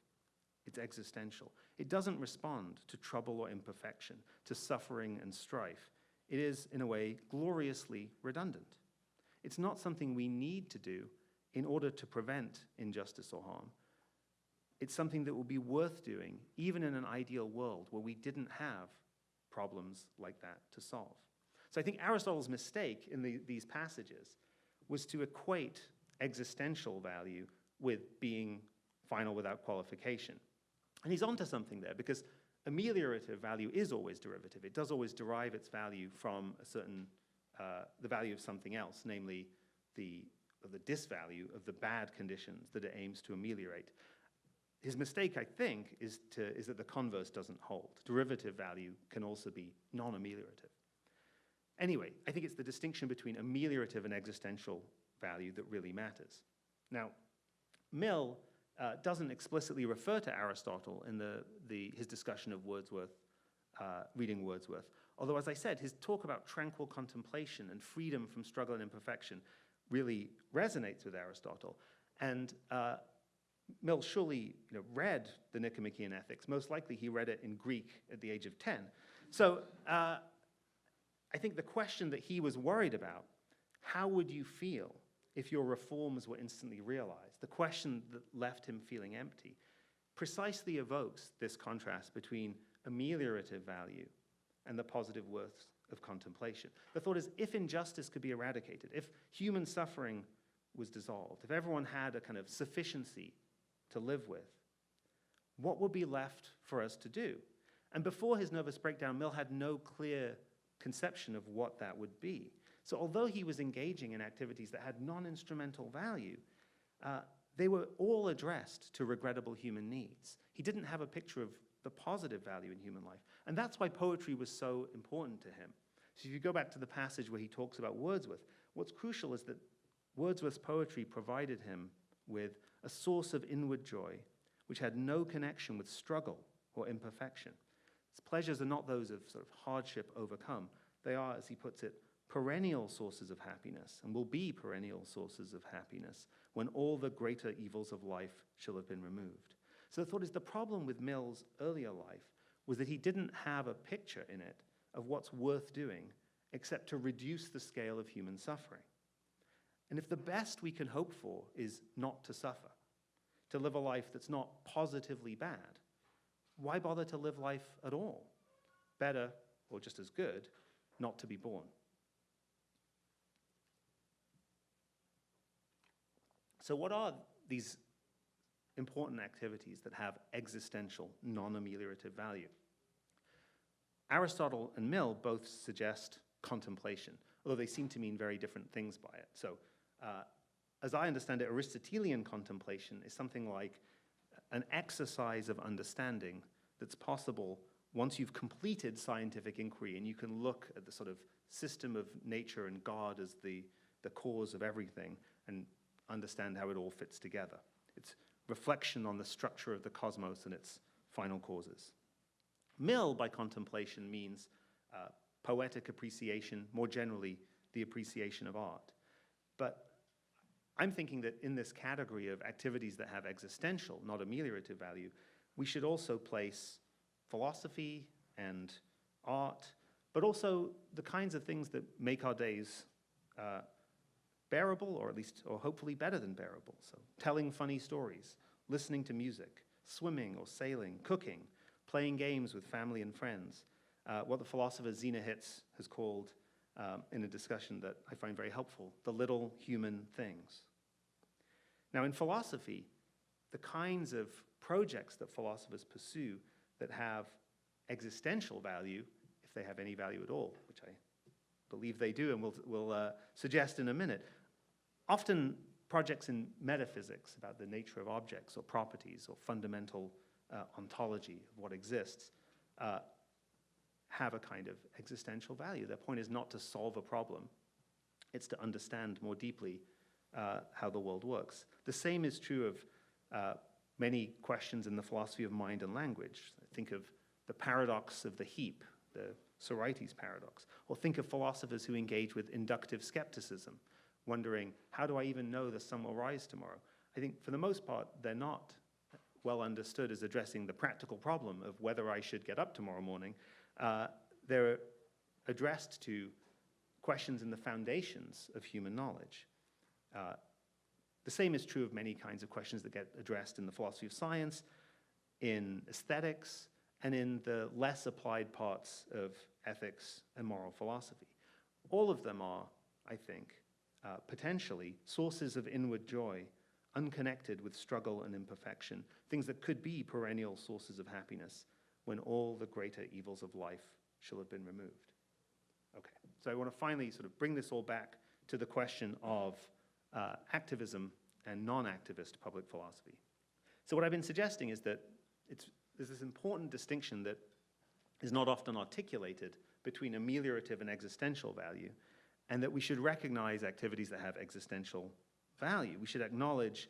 [SPEAKER 3] It's existential. It doesn't respond to trouble or imperfection, to suffering and strife. It is, in a way, gloriously redundant. It's not something we need to do in order to prevent injustice or harm. It's something that will be worth doing, even in an ideal world where we didn't have problems like that to solve. So I think Aristotle's mistake in these passages was to equate existential value with being final without qualification. And he's onto something there, because ameliorative value is always derivative. It does always derive its value from a certain, the value of something else, namely the disvalue of the bad conditions that it aims to ameliorate. His mistake, I think, is that the converse doesn't hold. Derivative value can also be non-ameliorative. Anyway, I think it's the distinction between ameliorative and existential value that really matters. Now, Mill doesn't explicitly refer to Aristotle in his discussion of Wordsworth, reading Wordsworth. Although, as I said, his talk about tranquil contemplation and freedom from struggle and imperfection really resonates with Aristotle. And Mill surely read the Nicomachean Ethics. Most likely he read it in Greek at the age of 10. So I think the question that he was worried about, how would you feel if your reforms were instantly realized? The question that left him feeling empty precisely evokes this contrast between ameliorative value and the positive worth of contemplation. The thought is, if injustice could be eradicated, if human suffering was dissolved, if everyone had a kind of sufficiency to live with, what would be left for us to do? And before his nervous breakdown, Mill had no clear conception of what that would be. So although he was engaging in activities that had non-instrumental value, they were all addressed to regrettable human needs. He didn't have a picture of the positive value in human life. And that's why poetry was so important to him. So if you go back to the passage where he talks about Wordsworth, what's crucial is that Wordsworth's poetry provided him with a source of inward joy which had no connection with struggle or imperfection. His pleasures are not those of sort of hardship overcome. They are, as he puts it, perennial sources of happiness, and will be perennial sources of happiness when all the greater evils of life shall have been removed. So the thought is the problem with Mill's earlier life was that he didn't have a picture in it of what's worth doing except to reduce the scale of human suffering. And if the best we can hope for is not to suffer, to live a life that's not positively bad, why bother to live life at all? Better, or just as good, not to be born. So what are these important activities that have existential, non-ameliorative value? Aristotle and Mill both suggest contemplation, although they seem to mean very different things by it. So, as I understand it, Aristotelian contemplation is something like an exercise of understanding that's possible once you've completed scientific inquiry and you can look at the sort of system of nature and God as the cause of everything and understand how it all fits together. It's reflection on the structure of the cosmos and its final causes. Mill, by contemplation, means poetic appreciation, more generally, the appreciation of art. But I'm thinking that in this category of activities that have existential, not ameliorative value, we should also place philosophy and art, but also the kinds of things that make our days bearable, or at least, or hopefully better than bearable. So telling funny stories, listening to music, swimming or sailing, cooking, playing games with family and friends, what the philosopher Zena Hitz has called, in a discussion that I find very helpful, the little human things. Now, in philosophy, the kinds of projects that philosophers pursue that have existential value, if they have any value at all, which I believe they do, and we'll suggest in a minute, often projects in metaphysics about the nature of objects or properties or fundamental ontology of what exists, have a kind of existential value. Their point is not to solve a problem, it's to understand more deeply how the world works. The same is true of many questions in the philosophy of mind and language. Think of the paradox of the heap, the Sorites paradox, or think of philosophers who engage with inductive skepticism, wondering, how do I even know the sun will rise tomorrow? I think for the most part, they're not well understood as addressing the practical problem of whether I should get up tomorrow morning. They're addressed to questions in the foundations of human knowledge. The same is true of many kinds of questions that get addressed in the philosophy of science, in aesthetics, and in the less applied parts of ethics and moral philosophy. All of them are, I think, potentially sources of inward joy, unconnected with struggle and imperfection, things that could be perennial sources of happiness when all the greater evils of life shall have been removed. Okay, so I want to finally sort of bring this all back to the question of activism and non-activist public philosophy. So what I've been suggesting is that there's this important distinction that is not often articulated between ameliorative and existential value, and that we should recognize activities that have existential value. We should acknowledge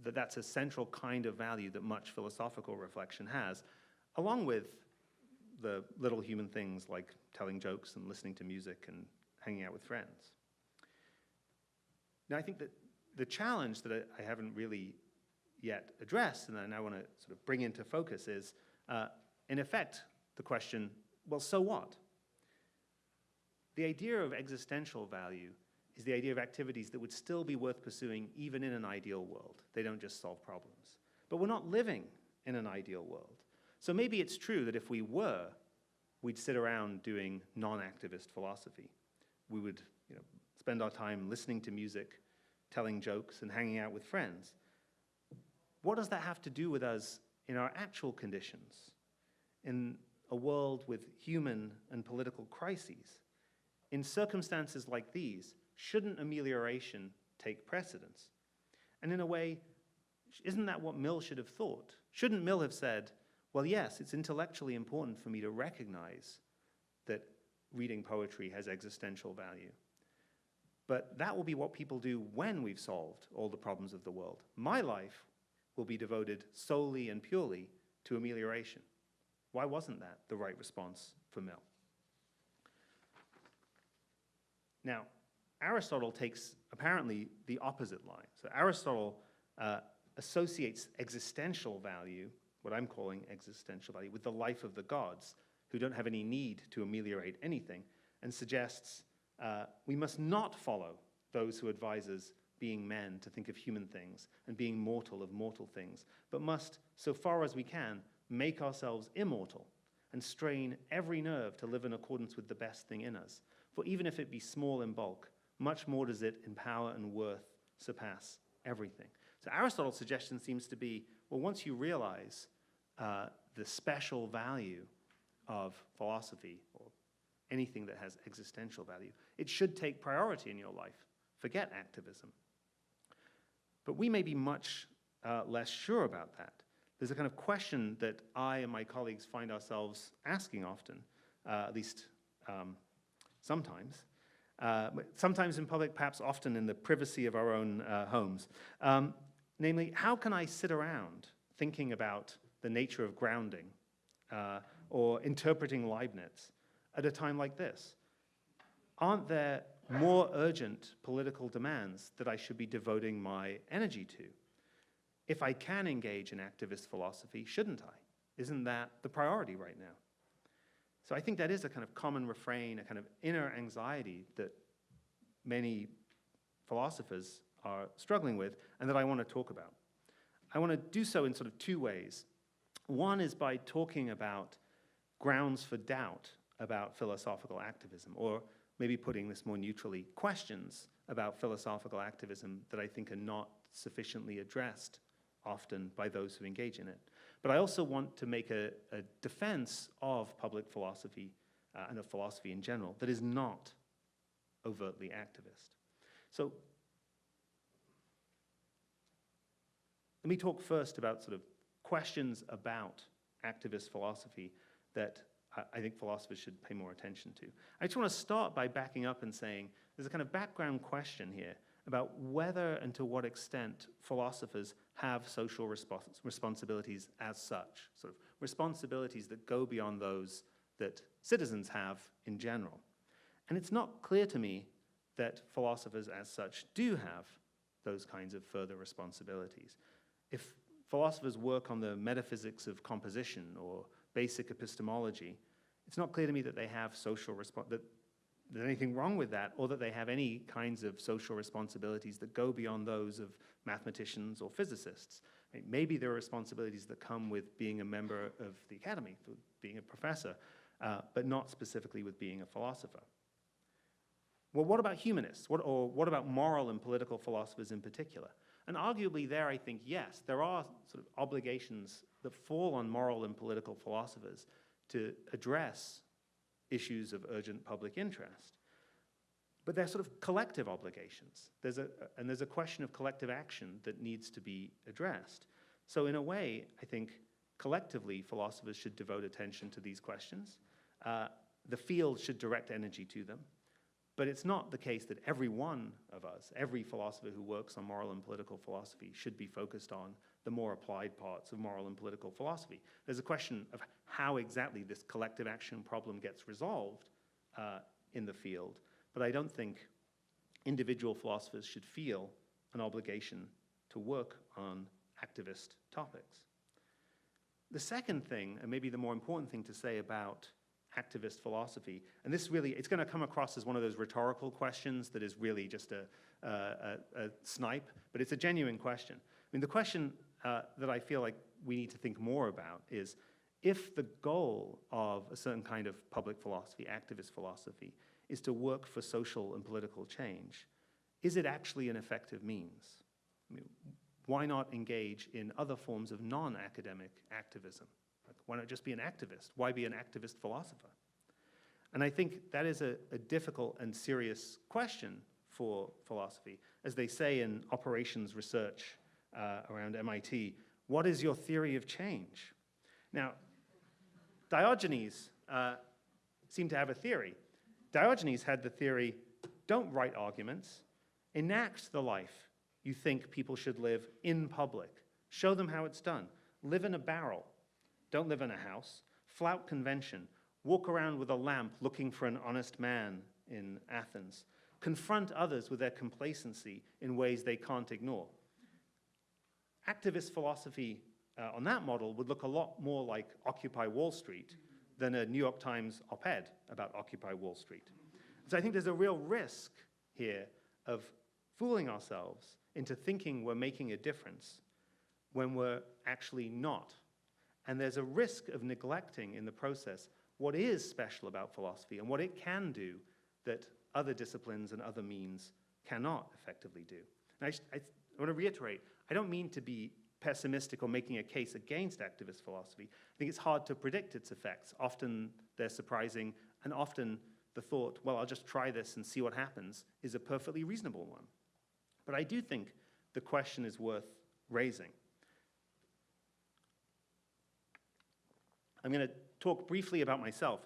[SPEAKER 3] that that's a central kind of value that much philosophical reflection has, along with the little human things like telling jokes and listening to music and hanging out with friends. Now, I think that the challenge that I haven't really yet addressed, and I now want to sort of bring into focus, is, in effect, the question, well, so what? The idea of existential value is the idea of activities that would still be worth pursuing even in an ideal world. They don't just solve problems. But we're not living in an ideal world. So maybe it's true that if we were, we'd sit around doing non-activist philosophy. We would, spend our time listening to music, telling jokes, and hanging out with friends. What does that have to do with us in our actual conditions, in a world with human and political crises? In circumstances like these, shouldn't amelioration take precedence? And in a way, isn't that what Mill should have thought? Shouldn't Mill have said, well, yes, it's intellectually important for me to recognize that reading poetry has existential value. But that will be what people do when we've solved all the problems of the world. My life will be devoted solely and purely to amelioration. Why wasn't that the right response for Mill? Now, Aristotle takes apparently the opposite line. So Aristotle associates existential value, what I'm calling existential value, with the life of the gods, who don't have any need to ameliorate anything, and suggests we must not follow those who advise us, being men, to think of human things, and being mortal of mortal things, but must, so far as we can, make ourselves immortal and strain every nerve to live in accordance with the best thing in us. For even if it be small in bulk, much more does it in power and worth surpass everything. So Aristotle's suggestion seems to be, well, once you realize the special value of philosophy or anything that has existential value, it should take priority in your life. Forget activism. But we may be much less sure about that. There's a kind of question that I and my colleagues find ourselves asking often, at least sometimes. Sometimes in public, perhaps often in the privacy of our own homes. Namely, how can I sit around thinking about the nature of grounding or interpreting Leibniz at a time like this? Aren't there more urgent political demands that I should be devoting my energy to? If I can engage in activist philosophy, shouldn't I? Isn't that the priority right now? So I think that is a kind of common refrain, a kind of inner anxiety that many philosophers are struggling with and that I want to talk about. I want to do so in sort of two ways. One is by talking about grounds for doubt about philosophical activism, or maybe putting this more neutrally, questions about philosophical activism that I think are not sufficiently addressed often by those who engage in it. But I also want to make a defense of public philosophy and of philosophy in general that is not overtly activist. So let me talk first about sort of questions about activist philosophy that I think philosophers should pay more attention to. I just want to start by backing up and saying there's a kind of background question here about whether and to what extent philosophers have social responsibilities as such, sort of responsibilities that go beyond those that citizens have in general. And it's not clear to me that philosophers as such do have those kinds of further responsibilities. If philosophers work on the metaphysics of composition or basic epistemology, it's not clear to me that they have that there's anything wrong with that, or that they have any kinds of social responsibilities that go beyond those of mathematicians or physicists. I mean, maybe there are responsibilities that come with being a member of the academy, being a professor, but not specifically with being a philosopher. Well, what about humanists? What about moral and political philosophers in particular? And arguably there, I think, yes, there are sort of obligations that fall on moral and political philosophers to address issues of urgent public interest. But they're sort of collective obligations. There's a question of collective action that needs to be addressed. So in a way, I think collectively philosophers should devote attention to these questions. The field should direct energy to them. But it's not the case that every one of us, every philosopher who works on moral and political philosophy should be focused on the more applied parts of moral and political philosophy. There's a question of how exactly this collective action problem gets resolved in the field, but I don't think individual philosophers should feel an obligation to work on activist topics. The second thing, and maybe the more important thing to say about activist philosophy, and this really, it's going to come across as one of those rhetorical questions that is really just a snipe, but it's a genuine question. I mean, the question that I feel like we need to think more about is, if the goal of a certain kind of public philosophy, activist philosophy, is to work for social and political change, is it actually an effective means? I mean, why not engage in other forms of non-academic activism? Why not just be an activist? Why be an activist philosopher? And I think that is a difficult and serious question for philosophy. As they say in operations research around MIT, what is your theory of change? Now, Diogenes seemed to have a theory, Diogenes had the theory, don't write arguments, enact the life you think people should live in public. Show them how it's done. Live in a barrel. Don't live in a house. Flout convention. Walk around with a lamp looking for an honest man in Athens. Confront others with their complacency in ways they can't ignore. Activist philosophy on that model would look a lot more like Occupy Wall Street than a New York Times op-ed about Occupy Wall Street. So I think there's a real risk here of fooling ourselves into thinking we're making a difference when we're actually not. And there's a risk of neglecting in the process what is special about philosophy and what it can do that other disciplines and other means cannot effectively do. And I want to reiterate, I don't mean to be pessimistic or making a case against activist philosophy. I think it's hard to predict its effects. Often they're surprising, and often the thought, well, I'll just try this and see what happens, is a perfectly reasonable one. But I do think the question is worth raising. I'm going to talk briefly about myself.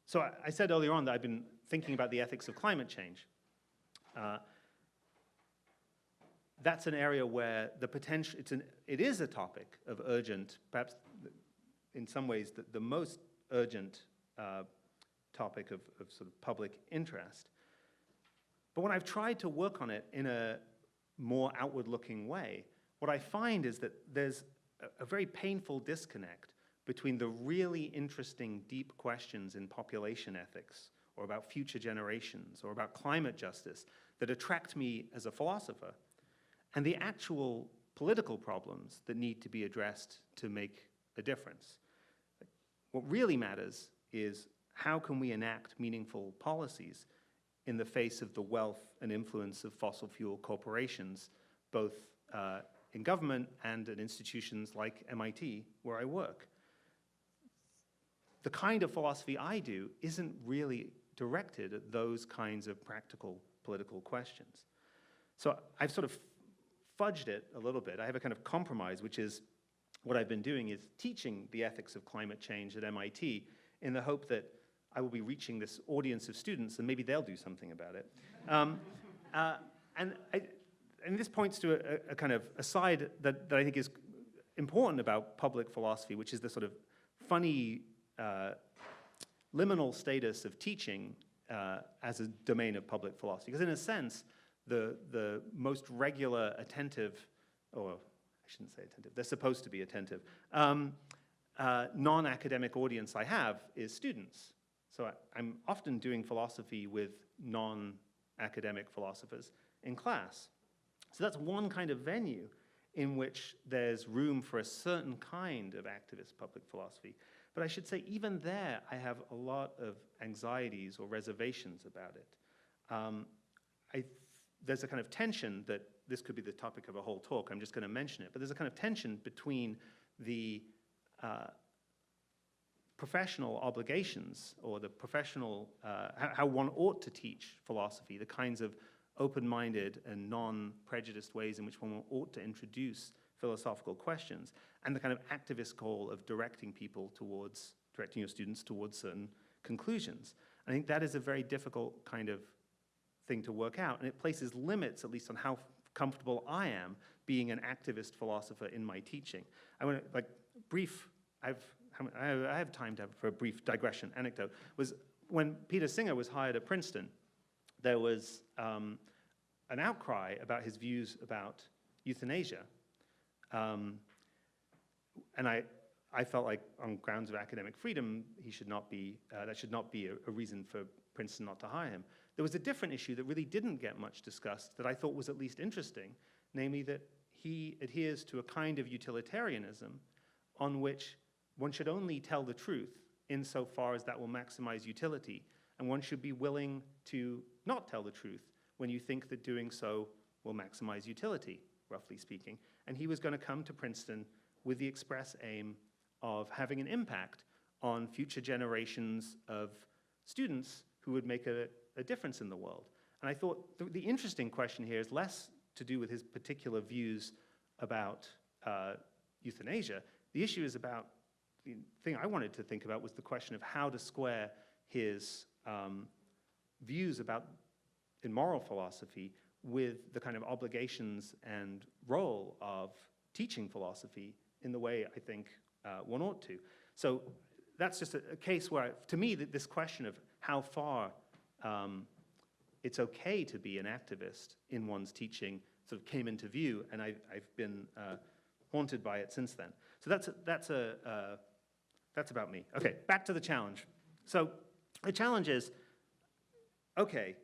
[SPEAKER 3] So I said earlier on that I've been thinking about the ethics of climate change. That's an area where the potential, it is a topic of urgent, perhaps in some ways the most urgent topic of sort of public interest. But when I've tried to work on it in a more outward-looking way, what I find is that there's a very painful disconnect between the really interesting, deep questions in population ethics, or about future generations, or about climate justice, that attract me as a philosopher, and the actual political problems that need to be addressed to make a difference. What really matters is how can we enact meaningful policies in the face of the wealth and influence of fossil fuel corporations, both in government and in institutions like MIT, where I work. The kind of philosophy I do isn't really directed at those kinds of practical political questions. So I've sort of fudged it a little bit. I have a kind of compromise, which is what I've been doing is teaching the ethics of climate change at MIT in the hope that I will be reaching this audience of students and maybe they'll do something about it. And this points to a kind of aside that I think is important about public philosophy, which is the sort of funny liminal status of teaching as a domain of public philosophy. Because in a sense, the most regular attentive, or I shouldn't say attentive, they're supposed to be attentive, non-academic audience I have is students. So I'm often doing philosophy with non-academic philosophers in class. So that's one kind of venue in which there's room for a certain kind of activist public philosophy. But I should say, even there, I have a lot of anxieties or reservations about it. There's a kind of tension that this could be the topic of a whole talk. I'm just going to mention it. But there's a kind of tension between the professional obligations or the professional, how one ought to teach philosophy, the kinds of open-minded and non-prejudiced ways in which one ought to introduce philosophical questions, and the kind of activist goal of directing your students towards certain conclusions. I think that is a very difficult kind of thing to work out, and it places limits, at least on how comfortable I am being an activist philosopher in my teaching. I want to, I have time for a brief digression anecdote, was when Peter Singer was hired at Princeton, there was an outcry about his views about euthanasia. And I felt like on grounds of academic freedom, he should not be, that should not be a reason for Princeton not to hire him. There was a different issue that really didn't get much discussed that I thought was at least interesting, namely that he adheres to a kind of utilitarianism on which one should only tell the truth insofar as that will maximize utility, and one should be willing to not tell the truth when you think that doing so will maximize utility, roughly speaking. And he was going to come to Princeton with the express aim of having an impact on future generations of students who would make a difference in the world. And I thought the interesting question here is less to do with his particular views about euthanasia. The issue is about, the thing I wanted to think about was the question of how to square his views about in moral philosophy with the kind of obligations and role of teaching philosophy in the way I think one ought to. So that's just a case where, to me, this question of how far it's okay to be an activist in one's teaching sort of came into view, and I've been haunted by it since then. So that's about me. Okay, back to the challenge. So the challenge is, okay,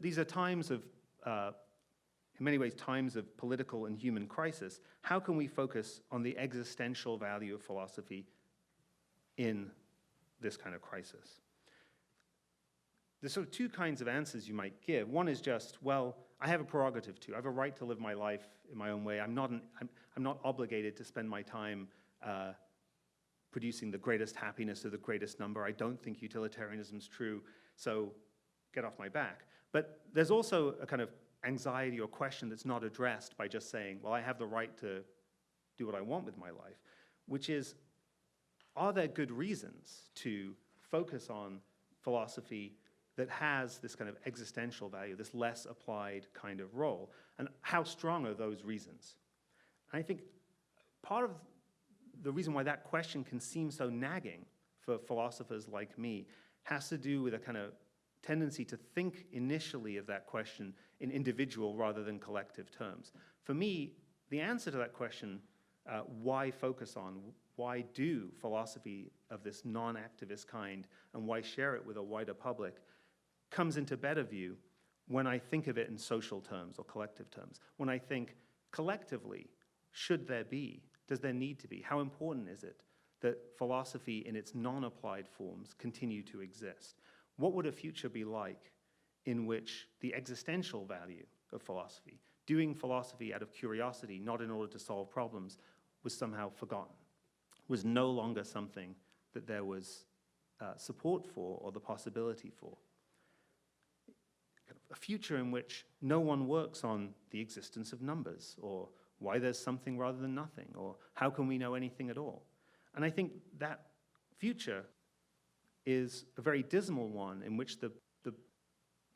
[SPEAKER 3] these are times of, in many ways, times of political and human crisis. How can we focus on the existential value of philosophy in this kind of crisis? There's sort of two kinds of answers you might give. One is just, well, I have a prerogative to. I have a right to live my life in my own way. I'm not obligated to spend my time producing the greatest happiness or the greatest number. I don't think utilitarianism is true, so get off my back. But there's also a kind of anxiety or question that's not addressed by just saying, well, I have the right to do what I want with my life, which is, are there good reasons to focus on philosophy that has this kind of existential value, this less applied kind of role? And how strong are those reasons? And I think part of the reason why that question can seem so nagging for philosophers like me has to do with a kind of tendency to think initially of that question in individual rather than collective terms. For me, the answer to that question, why focus on, why do philosophy of this non-activist kind, and why share it with a wider public, comes into better view when I think of it in social terms or collective terms. When I think collectively, should there be, does there need to be, how important is it that philosophy in its non-applied forms continue to exist? What would a future be like in which the existential value of philosophy, doing philosophy out of curiosity, not in order to solve problems, was somehow forgotten, was no longer something that there was support for or the possibility for? A future in which no one works on the existence of numbers, or why there's something rather than nothing, or how can we know anything at all? And I think that future is a very dismal one in which the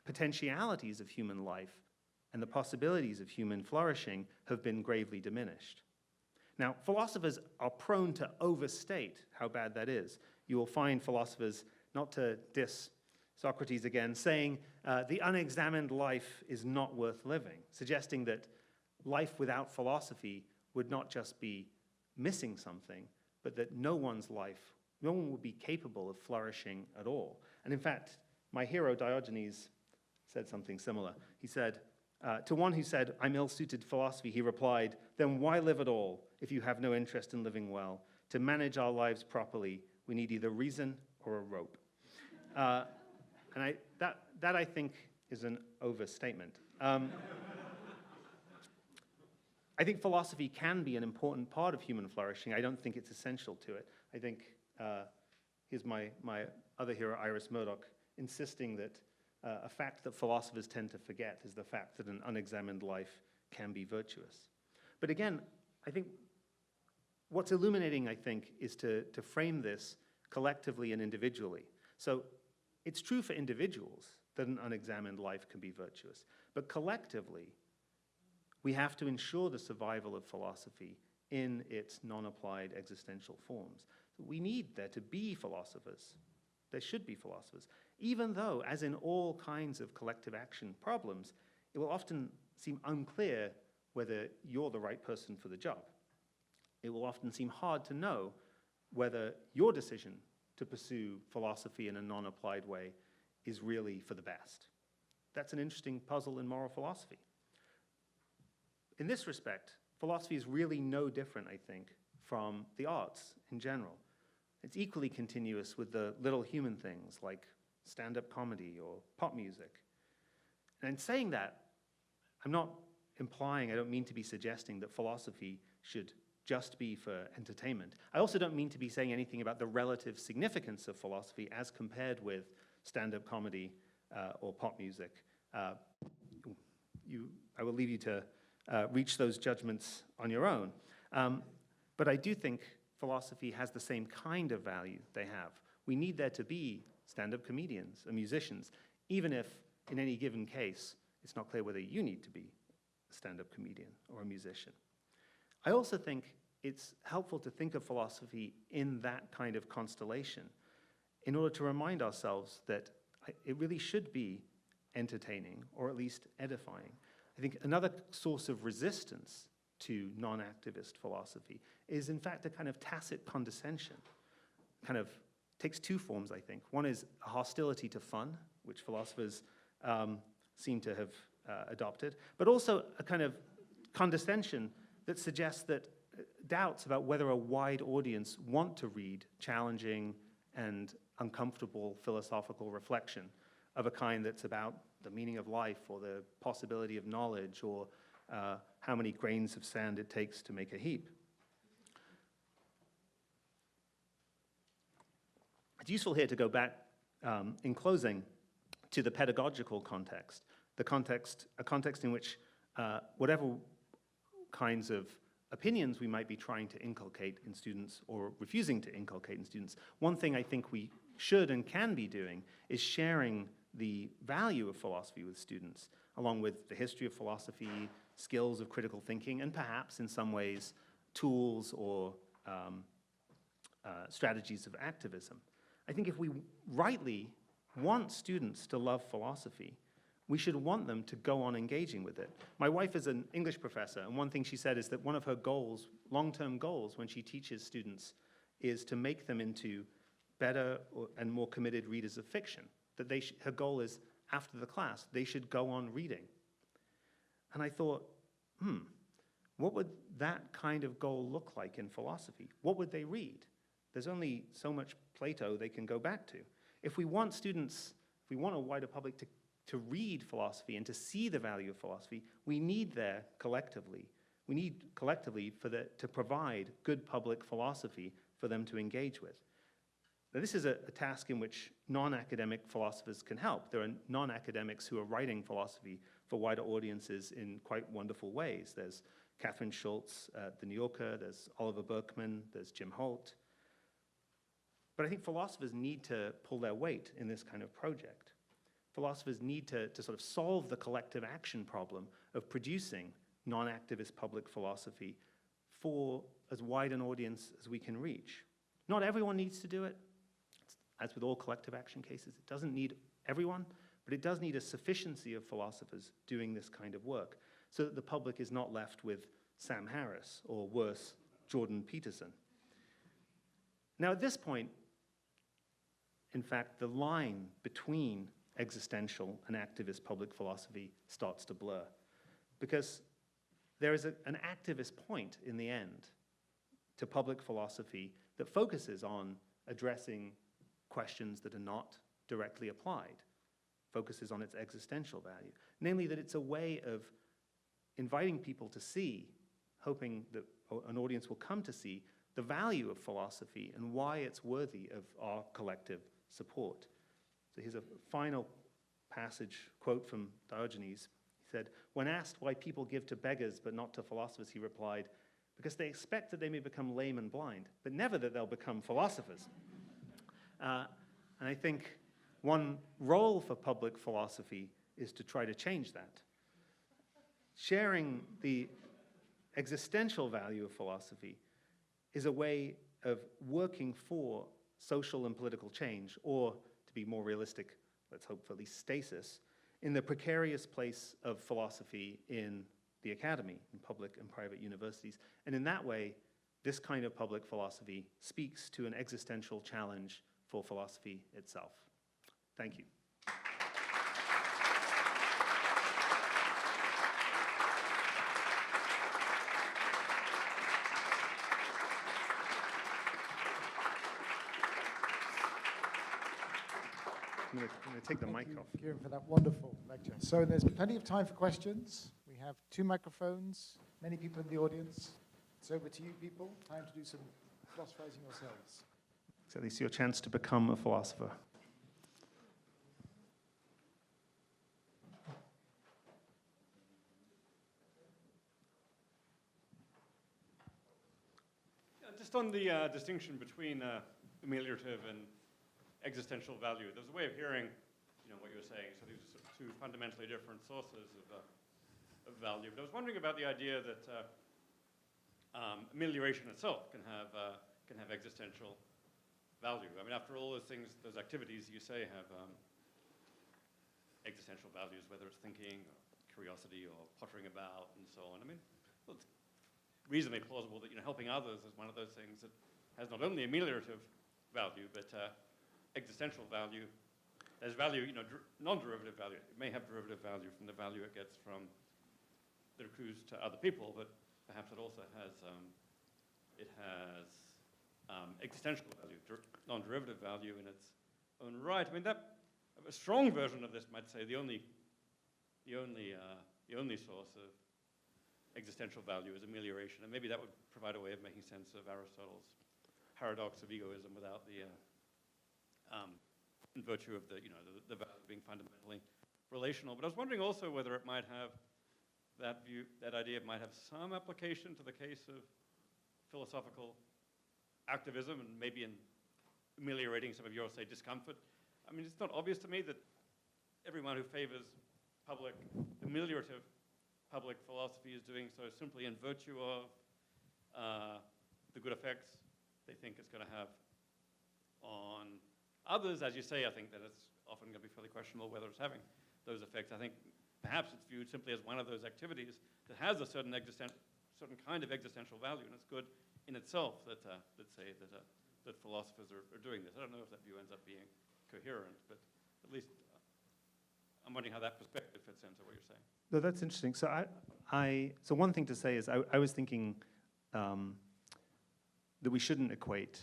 [SPEAKER 3] potentialities of human life and the possibilities of human flourishing have been gravely diminished. Now, philosophers are prone to overstate how bad that is. You will find philosophers, not to diss Socrates again, saying the unexamined life is not worth living, suggesting that life without philosophy would not just be missing something, but that no one would be capable of flourishing at all. And in fact, my hero Diogenes said something similar. He said, to one who said, I'm ill-suited to philosophy, he replied, then why live at all if you have no interest in living well? To manage our lives properly, we need either reason or a rope. And that I think is an overstatement. I think philosophy can be an important part of human flourishing. I don't think it's essential to it. I think, here's my other hero, Iris Murdoch, insisting that a fact that philosophers tend to forget is the fact that an unexamined life can be virtuous. But again, I think what's illuminating, I think, is to frame this collectively and individually. So it's true for individuals that an unexamined life can be virtuous, but collectively, we have to ensure the survival of philosophy in its non-applied existential forms. We need there to be philosophers. There should be philosophers, even though, as in all kinds of collective action problems, it will often seem unclear whether you're the right person for the job. It will often seem hard to know whether your decision to pursue philosophy in a non-applied way is really for the best. That's an interesting puzzle in moral philosophy. In this respect, philosophy is really no different, I think, from the arts in general. It's equally continuous with the little human things like stand-up comedy or pop music. And in saying that, I'm not implying, I don't mean to be suggesting that philosophy should just be for entertainment. I also don't mean to be saying anything about the relative significance of philosophy as compared with stand-up comedy or pop music. I will leave you to reach those judgments on your own. But I do think philosophy has the same kind of value they have. We need there to be stand-up comedians and musicians, even if in any given case, it's not clear whether you need to be a stand-up comedian or a musician. I also think it's helpful to think of philosophy in that kind of constellation in order to remind ourselves that it really should be entertaining or at least edifying. I think another source of resistance to non-activist philosophy is in fact a kind of tacit condescension. Kind of takes two forms, I think. One is a hostility to fun, which philosophers seem to have adopted, but also a kind of condescension that suggests that doubts about whether a wide audience want to read challenging and uncomfortable philosophical reflection of a kind that's about the meaning of life or the possibility of knowledge or how many grains of sand it takes to make a heap. It's useful here to go back, in closing, to the pedagogical context, a context in which whatever kinds of opinions we might be trying to inculcate in students or refusing to inculcate in students, one thing I think we should and can be doing is sharing the value of philosophy with students, along with the history of philosophy, skills of critical thinking, and perhaps in some ways tools or strategies of activism. I think if we rightly want students to love philosophy, we should want them to go on engaging with it. My wife is an English professor, and one thing she said is that one of her goals, long-term goals, when she teaches students, is to make them into better and more committed readers of fiction. That her goal is, after the class, they should go on reading. And I thought, what would that kind of goal look like in philosophy? What would they read? There's only so much Plato they can go back to. If we want students, if we want a wider public to read philosophy and to see the value of philosophy, we need collectively to provide good public philosophy for them to engage with. Now, this is a task in which non-academic philosophers can help. There are non-academics who are writing philosophy for wider audiences in quite wonderful ways. There's Catherine Schultz at The New Yorker, there's Oliver Burkeman, there's Jim Holt. But I think philosophers need to pull their weight in this kind of project. Philosophers need to sort of solve the collective action problem of producing non-activist public philosophy for as wide an audience as we can reach. Not everyone needs to do it. As with all collective action cases, it doesn't need everyone, but it does need a sufficiency of philosophers doing this kind of work so that the public is not left with Sam Harris or, worse, Jordan Peterson. Now, at this point, in fact, the line between existential and activist public philosophy starts to blur, because there is an activist point in the end to public philosophy that focuses on addressing questions that are not directly applied, focuses on its existential value, namely that it's a way of inviting people to see, hoping that an audience will come to see the value of philosophy and why it's worthy of our collective support. So here's a final quote from Diogenes. He said, "When asked why people give to beggars but not to philosophers, he replied, because they expect that they may become lame and blind, but never that they'll become philosophers." And I think one role for public philosophy is to try to change that. Sharing the existential value of philosophy is a way of working for social and political change, or, to be more realistic, let's hope for at least stasis, in the precarious place of philosophy in the academy, in public and private universities. And in that way, this kind of public philosophy speaks to an existential challenge for philosophy itself. Thank you. I'm going to take the mic off.
[SPEAKER 1] Thank you, Kieran, for that wonderful lecture. So there's plenty of time for questions. We have 2 microphones, many people in the audience. It's over to you people. Time to do some philosophizing yourselves.
[SPEAKER 3] So at least your chance to become a philosopher.
[SPEAKER 4] Just on the distinction between ameliorative and existential value. There's a way of hearing, what you were saying. So these are sort of two fundamentally different sources of value. But I was wondering about the idea that amelioration itself can have existential value. I mean, after all, those things, those activities you say have existential values, whether it's thinking or curiosity or pottering about and so on. I mean, well, it's reasonably plausible that helping others is one of those things that has not only ameliorative value, but existential value. There's value, non-derivative value. It may have derivative value from the value it gets from that accrues to other people, but perhaps it also has existential value, non-derivative value in its own right. I mean, a strong version of this might say the only source of existential value is amelioration, and maybe that would provide a way of making sense of Aristotle's paradox of egoism without the in virtue of the value being fundamentally relational. But I was wondering also whether it might have that idea might have some application to the case of philosophical activism and maybe in ameliorating some of your, say, discomfort. I mean, it's not obvious to me that everyone who favors ameliorative public philosophy is doing so simply in virtue of the good effects they think it's going to have on others. As you say, I think that it's often going to be fairly questionable whether it's having those effects. I think perhaps it's viewed simply as one of those activities that has a certain kind of existential value, and it's good in itself that philosophers are doing this. I don't know if that view ends up being coherent, but at least I'm wondering how that perspective fits into what you're saying.
[SPEAKER 3] No, that's interesting. So so one thing to say is I was thinking that we shouldn't equate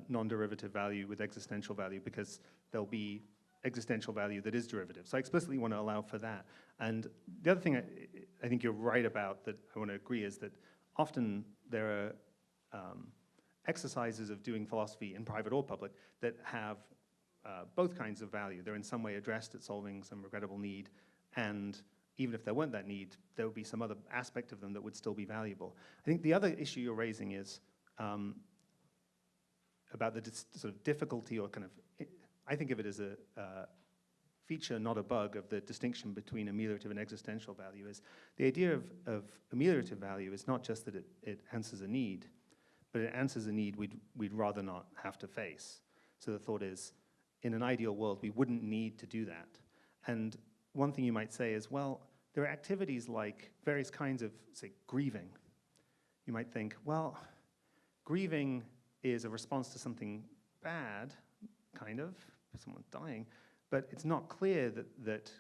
[SPEAKER 3] non-derivative value with existential value, because there'll be existential value that is derivative. So I explicitly want to allow for that. And the other thing I think you're right about that I want to agree is that often there are exercises of doing philosophy in private or public that have both kinds of value. They're in some way addressed at solving some regrettable need, and even if there weren't that need, there would be some other aspect of them that would still be valuable. I think the other issue you're raising is about the sort of difficulty, or kind of, I think of it as a feature, not a bug, of the distinction between ameliorative and existential value. Is the idea of ameliorative value is not just that it answers a need, but it answers a need we'd rather not have to face. So the thought is, in an ideal world, we wouldn't need to do that. And one thing you might say is, well, there are activities like various kinds of, say, grieving. You might think, well, grieving is a response to something bad, kind of, someone dying, but it's not clear that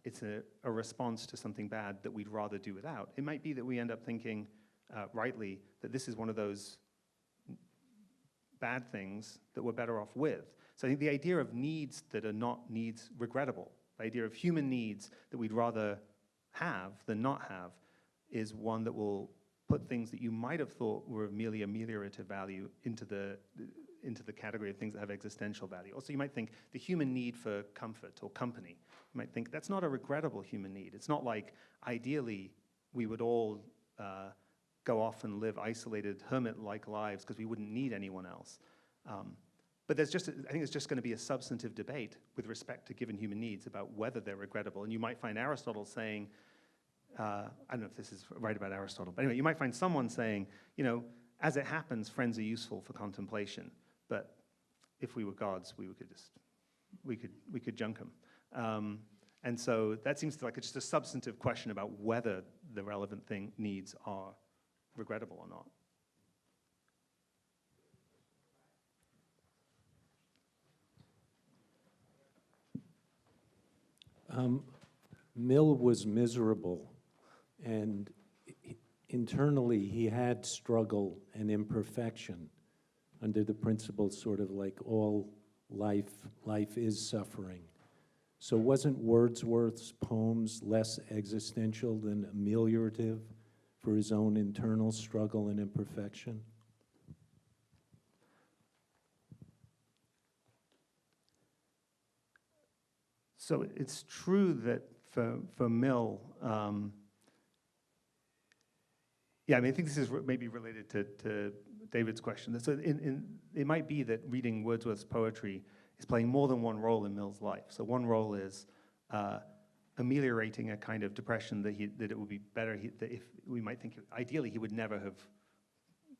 [SPEAKER 3] it's a response to something bad that we'd rather do without. It might be that we end up thinking, rightly, that this is one of those bad things that we're better off with. So I think the idea of needs that are not needs regrettable, the idea of human needs that we'd rather have than not have, is one that will put things that you might have thought were merely ameliorative value into the category of things that have existential value. Also, you might think the human need for comfort or company. You might think that's not a regrettable human need. It's not like ideally we would all go off and live isolated hermit-like lives because we wouldn't need anyone else. But I think it's just going to be a substantive debate with respect to given human needs about whether they're regrettable. And you might find Aristotle saying, I don't know if this is right about Aristotle, but anyway, you might find someone saying, as it happens, friends are useful for contemplation, but if we were gods, we could junk them. And so that seems like it's just a substantive question about whether the relevant needs are regrettable or not.
[SPEAKER 5] Mill was miserable, and internally he had struggle and imperfection under the principle sort of like all life is suffering. So wasn't Wordsworth's poems less existential than ameliorative for his own internal struggle and imperfection?
[SPEAKER 3] So it's true that for Mill, Yeah, I mean, I think this is maybe related to David's question. So it might be that reading Wordsworth's poetry is playing more than one role in Mill's life. So one role is ameliorating a kind of depression that it would be better that if we might think, ideally, he would never have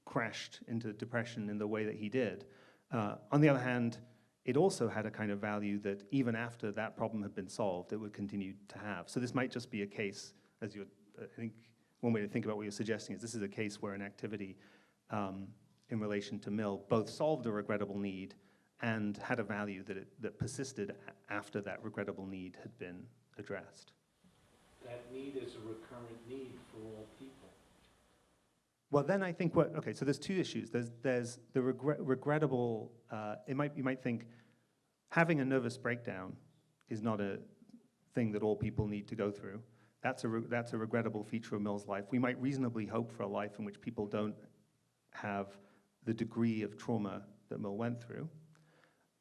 [SPEAKER 3] crashed into depression in the way that he did. On the other hand, it also had a kind of value that even after that problem had been solved, it would continue to have. So this might just be a case, as I think one way to think about what you're suggesting is this is a case where an activity in relation to Mill both solved a regrettable need and had a value that persisted after that regrettable need had been addressed.
[SPEAKER 5] That need is a recurrent need for all people.
[SPEAKER 3] Well, then I think so there's two issues. There's the regrettable, you might think having a nervous breakdown is not a thing that all people need to go through. That's a regrettable feature of Mill's life. We might reasonably hope for a life in which people don't have the degree of trauma that Mill went through.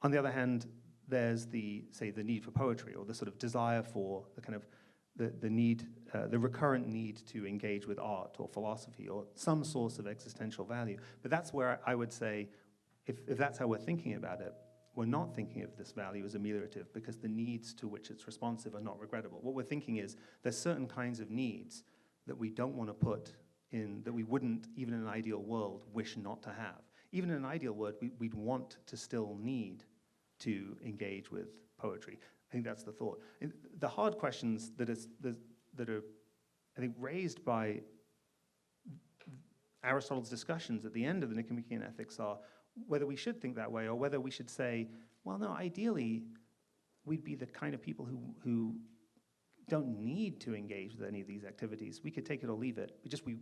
[SPEAKER 3] On the other hand, there's the need for poetry, or the sort of desire for the kind of the need, the recurrent need to engage with art or philosophy or some source of existential value. But that's where I would say, if that's how we're thinking about it, we're not thinking of this value as ameliorative because the needs to which it's responsive are not regrettable. What we're thinking is there's certain kinds of needs that we don't want to put in, that we wouldn't, even in an ideal world, wish not to have. Even in an ideal world, we'd want to still need to engage with poetry. I think that's the thought. The hard questions that are, I think, raised by Aristotle's discussions at the end of the Nicomachean Ethics are whether we should think that way or whether we should say, well, no, ideally, we'd be the kind of people who don't need to engage with any of these activities. We could take it or leave it.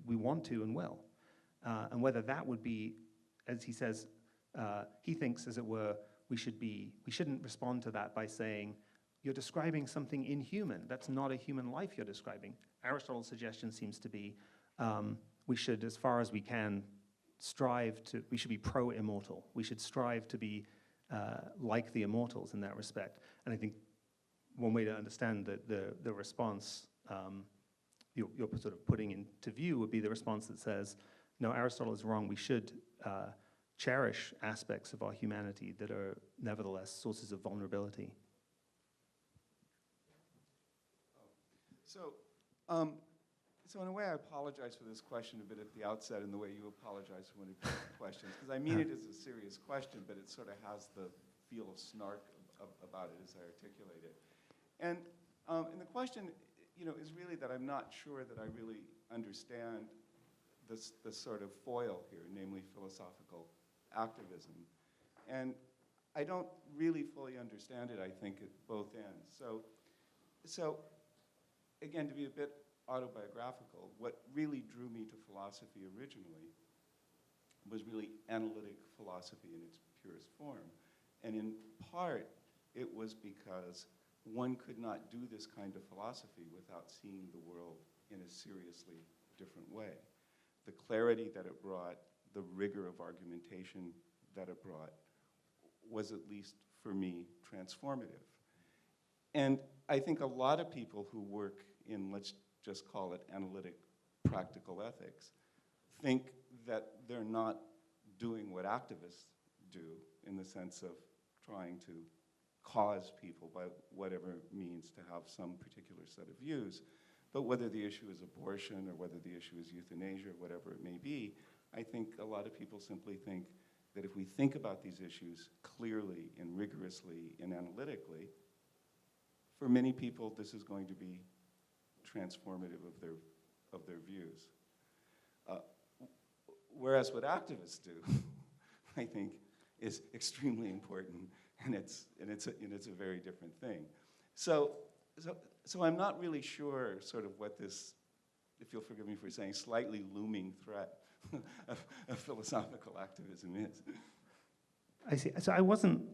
[SPEAKER 3] We want to and will. And whether that would be, as he says, he thinks, as it were, we shouldn't respond to that by saying, you're describing something inhuman. That's not a human life you're describing. Aristotle's suggestion seems to be we should, as far as we can, we should be pro-immortal. We should strive to be like the immortals in that respect. And I think one way to understand the response you're sort of putting into view would be the response that says, no, Aristotle is wrong. We should cherish aspects of our humanity that are nevertheless sources of vulnerability.
[SPEAKER 6] So in a way, I apologize for this question a bit at the outset in the way you apologize for one of the questions, because I mean it as a serious question, but it sort of has the feel of snark about it as I articulate it. And the question, is really that I'm not sure that I really understand this sort of foil here, namely philosophical activism. And I don't really fully understand it, I think, at both ends. So again, to be a bit autobiographical, what really drew me to philosophy originally was really analytic philosophy in its purest form. And in part, it was because one could not do this kind of philosophy without seeing the world in a seriously different way. The clarity that it brought, the rigor of argumentation that it brought, was, at least for me, transformative. And I think a lot of people who work in, let's just call it analytic practical ethics, think that they're not doing what activists do in the sense of trying to cause people by whatever means to have some particular set of views. But whether the issue is abortion or whether the issue is euthanasia or whatever it may be, I think a lot of people simply think that if we think about these issues clearly and rigorously and analytically, for many people this is going to be transformative of their views. Whereas what activists do, I think, is extremely important, and it's a very different thing. So I'm not really sure sort of what this, if you'll forgive me for saying, slightly looming threat of philosophical activism is.
[SPEAKER 3] I see. So I wasn't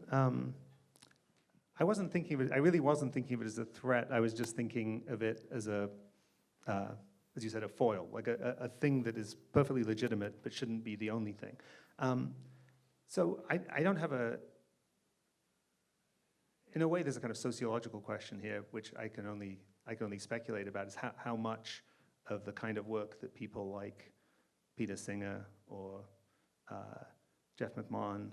[SPEAKER 3] thinking of it. I really wasn't thinking of it as a threat. I was just thinking of it as as you said, a foil, like a thing that is perfectly legitimate but shouldn't be the only thing. So I don't have in a way, there's a kind of sociological question here, which I can only speculate about, is how much of the kind of work that people like Peter Singer or Jeff McMahon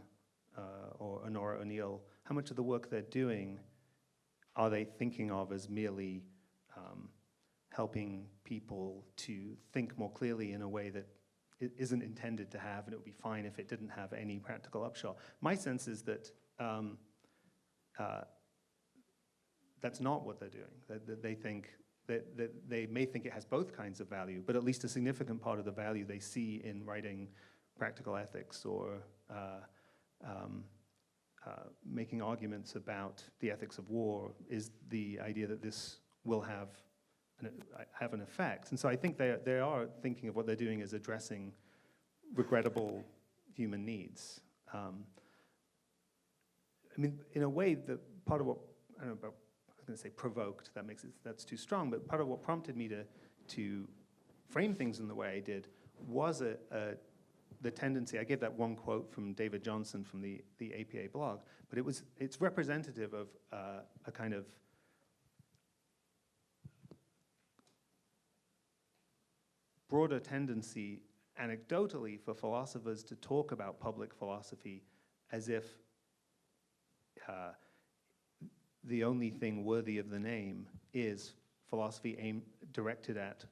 [SPEAKER 3] or Honora O'Neill, how much of the work they're doing are they thinking of as merely helping people to think more clearly in a way that it isn't intended to have, and it would be fine if it didn't have any practical upshot? My sense is that that's not what they're doing. That they think that they may think it has both kinds of value, but at least a significant part of the value they see in writing practical ethics or making arguments about the ethics of war is the idea that this will have an effect. And so I think they are thinking of what they're doing as addressing regrettable human needs. I mean, in a way, part of what, I don't know about, I was going to say provoked, that's too strong, but part of what prompted me to frame things in the way I did was the tendency. I gave that one quote from David Johnson from the APA blog, but it's representative of a kind of broader tendency anecdotally for philosophers to talk about public philosophy as if the only thing worthy of the name is philosophy directed at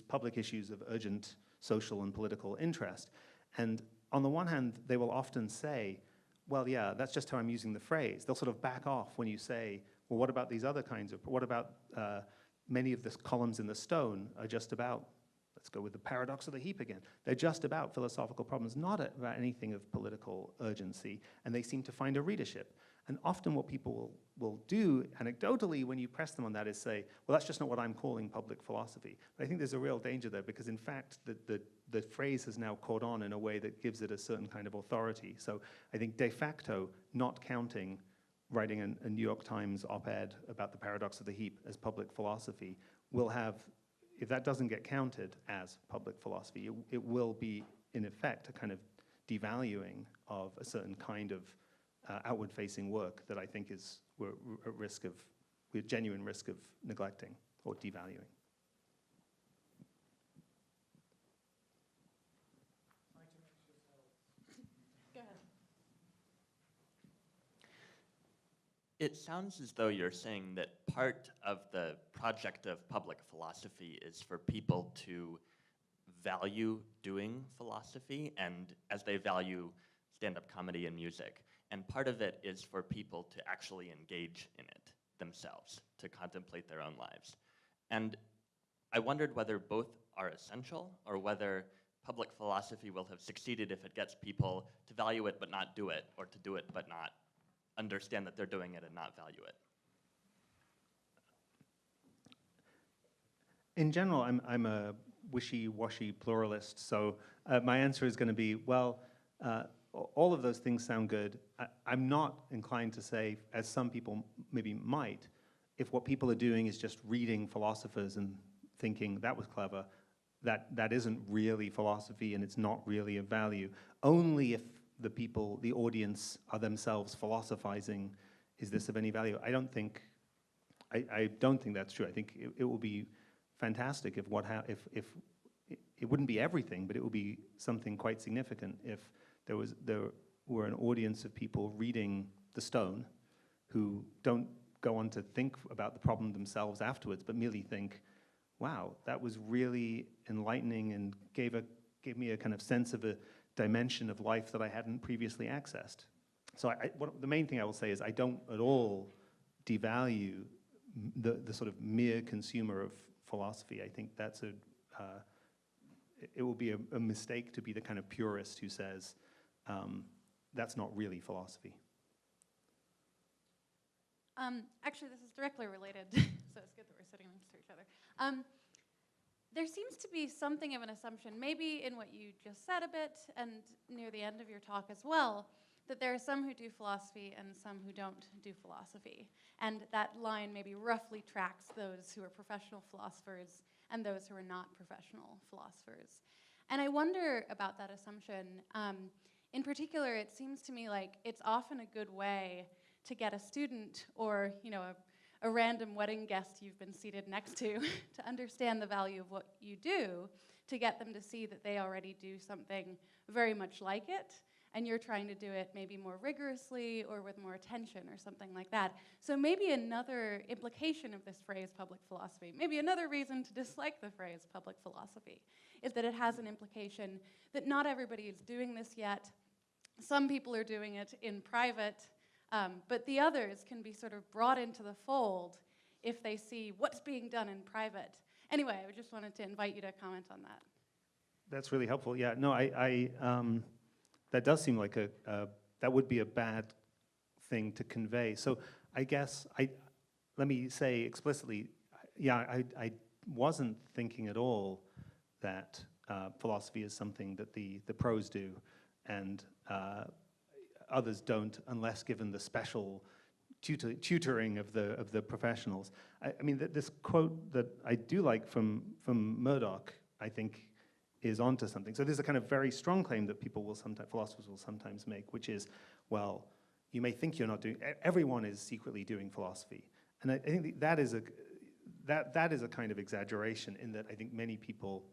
[SPEAKER 3] public issues of urgent social and political interest. And on the one hand, they will often say, well, yeah, that's just how I'm using the phrase. They'll sort of back off when you say, well, what about these other kinds of, what about many of the columns in the Stone are just about, let's go with the paradox of the heap again. They're just about philosophical problems, not about anything of political urgency, and they seem to find a readership. And often what people will do anecdotally when you press them on that is say, well, that's just not what I'm calling public philosophy. But I think there's a real danger there because in fact the phrase has now caught on in a way that gives it a certain kind of authority. So I think de facto not counting writing a New York Times op-ed about the paradox of the heap as public philosophy will have, if that doesn't get counted as public philosophy, it will be in effect a kind of devaluing of a certain kind of outward-facing work that I think we're at genuine risk of neglecting or devaluing.
[SPEAKER 2] Go ahead.
[SPEAKER 7] It sounds as though you're saying that part of the project of public philosophy is for people to value doing philosophy, and as they value stand-up comedy and music. And part of it is for people to actually engage in it themselves, to contemplate their own lives. And I wondered whether both are essential, or whether public philosophy will have succeeded if it gets people to value it but not do it, or to do it but not understand that they're doing it and not value it.
[SPEAKER 3] In general, I'm a wishy-washy pluralist, so my answer is going to be, well, all of those things sound good. I'm not inclined to say, as some people maybe might, if what people are doing is just reading philosophers and thinking that was clever, that isn't really philosophy and it's not really of value. Only if the audience are themselves philosophizing is this of any value. I don't think that's true. I think it will be fantastic if it wouldn't be everything, but it would be something quite significant if there were an audience of people reading The Stone who don't go on to think about the problem themselves afterwards, but merely think, wow, that was really enlightening and gave me a kind of sense of a dimension of life that I hadn't previously accessed. So the main thing I will say is I don't at all devalue the sort of mere consumer of philosophy. I think that's it will be a mistake to be the kind of purist who says, that's not really philosophy.
[SPEAKER 8] Actually, this is directly related, so it's good that we're sitting next to each other. There seems to be something of an assumption, maybe in what you just said a bit, and near the end of your talk as well, that there are some who do philosophy and some who don't do philosophy. And that line maybe roughly tracks those who are professional philosophers and those who are not professional philosophers. And I wonder about that assumption. In particular, it seems to me like it's often a good way to get a student or a random wedding guest you've been seated next to understand the value of what you do, to get them to see that they already do something very much like it, and you're trying to do it maybe more rigorously or with more attention or something like that. So maybe another implication of this phrase, public philosophy, maybe another reason to dislike the phrase public philosophy, is that it has an implication that not everybody is doing this yet. Some people are doing it in private, but the others can be sort of brought into the fold if they see what's being done in private. Anyway, I just wanted to invite you to comment on that.
[SPEAKER 3] That's really helpful. Yeah, no, that does seem like that would be a bad thing to convey. So I guess let me say explicitly, yeah, I wasn't thinking at all that philosophy is something that the pros do and others don't, unless given the special tutoring of the professionals. I mean, this quote that I do like from Murdoch, I think, is onto something. So there's a kind of very strong claim that philosophers will sometimes make, which is, well, you may think you're not doing, everyone is secretly doing philosophy. And I think that is a kind of exaggeration, in that I think many people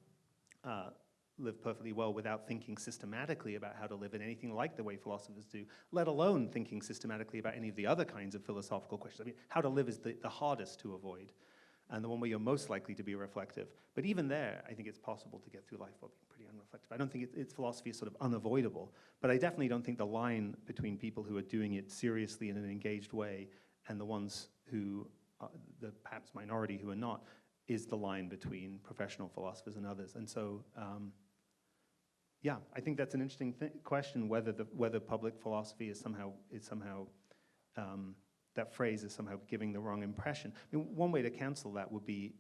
[SPEAKER 3] live perfectly well without thinking systematically about how to live in anything like the way philosophers do, let alone thinking systematically about any of the other kinds of philosophical questions. I mean, how to live is the hardest to avoid, and the one where you're most likely to be reflective. But even there, I think it's possible to get through life while being pretty unreflective. I don't think its philosophy is sort of unavoidable, but I definitely don't think the line between people who are doing it seriously in an engaged way and the ones who, the perhaps minority who are not, is the line between professional philosophers and others. And so, yeah, I think that's an interesting question, whether public philosophy is somehow that phrase is somehow giving the wrong impression. I mean, one way to cancel that would be,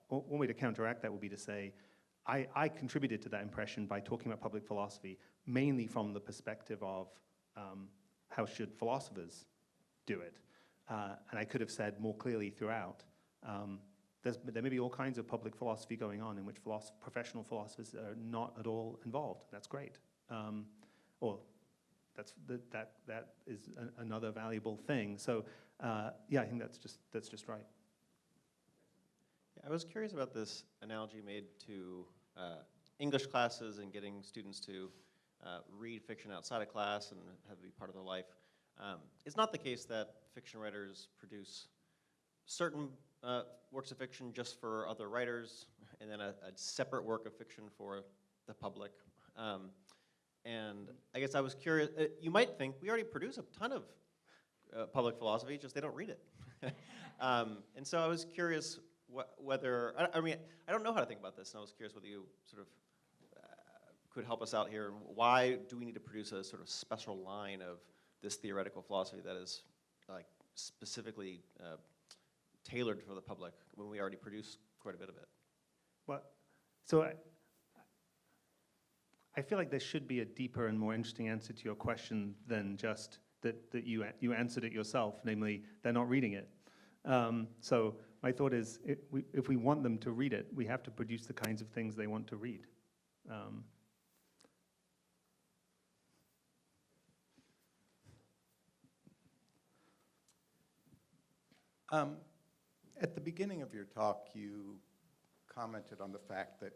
[SPEAKER 3] one way to counteract that would be to say, I contributed to that impression by talking about public philosophy mainly from the perspective of how should philosophers do it. And I could have said more clearly throughout, there may be all kinds of public philosophy going on in which professional philosophers are not at all involved. That's great. Or that is another valuable thing. So yeah, I think that's just right.
[SPEAKER 9] Yeah, I was curious about this analogy made to English classes and getting students to read fiction outside of class and have it be part of their life. It's not the case that fiction writers produce certain works of fiction just for other writers, and then a separate work of fiction for the public. And I guess I was curious, you might think we already produce a ton of public philosophy, just they don't read it. And so I was curious whether, I mean, I don't know how to think about this, and I was curious whether you sort of could help us out here. Why do we need to produce a sort of special line of this theoretical philosophy that is like specifically tailored for the public when we already produce quite a bit of it?
[SPEAKER 3] Well, so I feel like there should be a deeper and more interesting answer to your question than just that you answered it yourself, namely, they're not reading it. So my thought is, if we want them to read it, we have to produce the kinds of things they want to read.
[SPEAKER 10] At the beginning of your talk, you commented on the fact that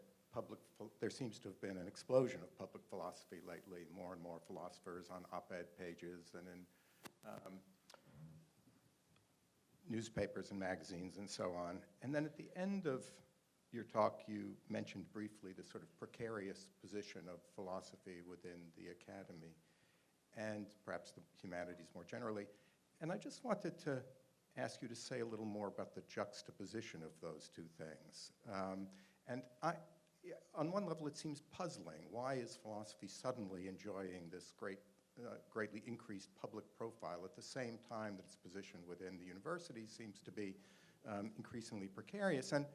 [SPEAKER 10] there seems to have been an explosion of public philosophy lately, more and more philosophers on op-ed pages and in newspapers and magazines and so on. And then at the end of your talk, you mentioned briefly the sort of precarious position of philosophy within the academy and perhaps the humanities more generally. And I just wanted to ask you to say a little more about the juxtaposition of those two things. And on one level, it seems puzzling. Why is philosophy suddenly enjoying this greatly increased public profile at the same time that its position within the university seems to be increasingly precarious? And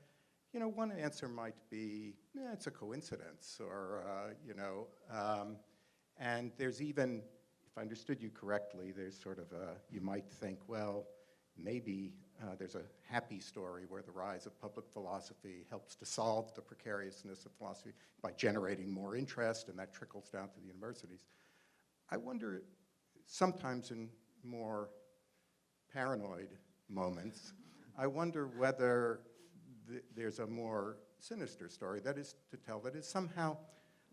[SPEAKER 10] you know, one answer might be, it's a coincidence, or and there's even, if I understood you correctly, there's sort of you might think, well, maybe there's a happy story where the rise of public philosophy helps to solve the precariousness of philosophy by generating more interest, and that trickles down to the universities. I wonder, sometimes in more paranoid moments, I wonder whether there's a more sinister story that is to tell, that is somehow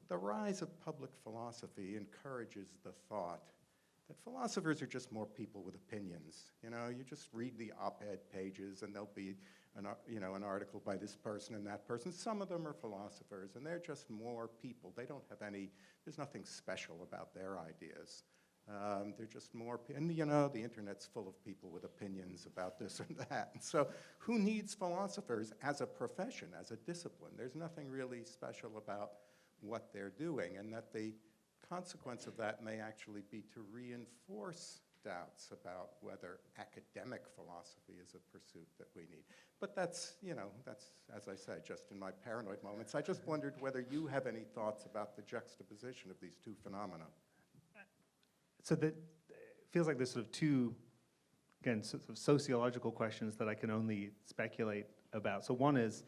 [SPEAKER 10] the rise of public philosophy encourages the thought that philosophers are just more people with opinions. You know, you just read the op-ed pages and there'll be an article by this person and that person. Some of them are philosophers and they're just more people. They don't have there's nothing special about their ideas. They're just more, and the internet's full of people with opinions about this or that. And so who needs philosophers as a profession, as a discipline? There's nothing really special about what they're doing, and that the consequence of that may actually be to reinforce doubts about whether academic philosophy is a pursuit that we need. But that's, as I said, just in my paranoid moments. I just wondered whether you have any thoughts about the juxtaposition of these two phenomena.
[SPEAKER 3] So that feels like there's sort of two, again, sort of sociological questions that I can only speculate about. So one is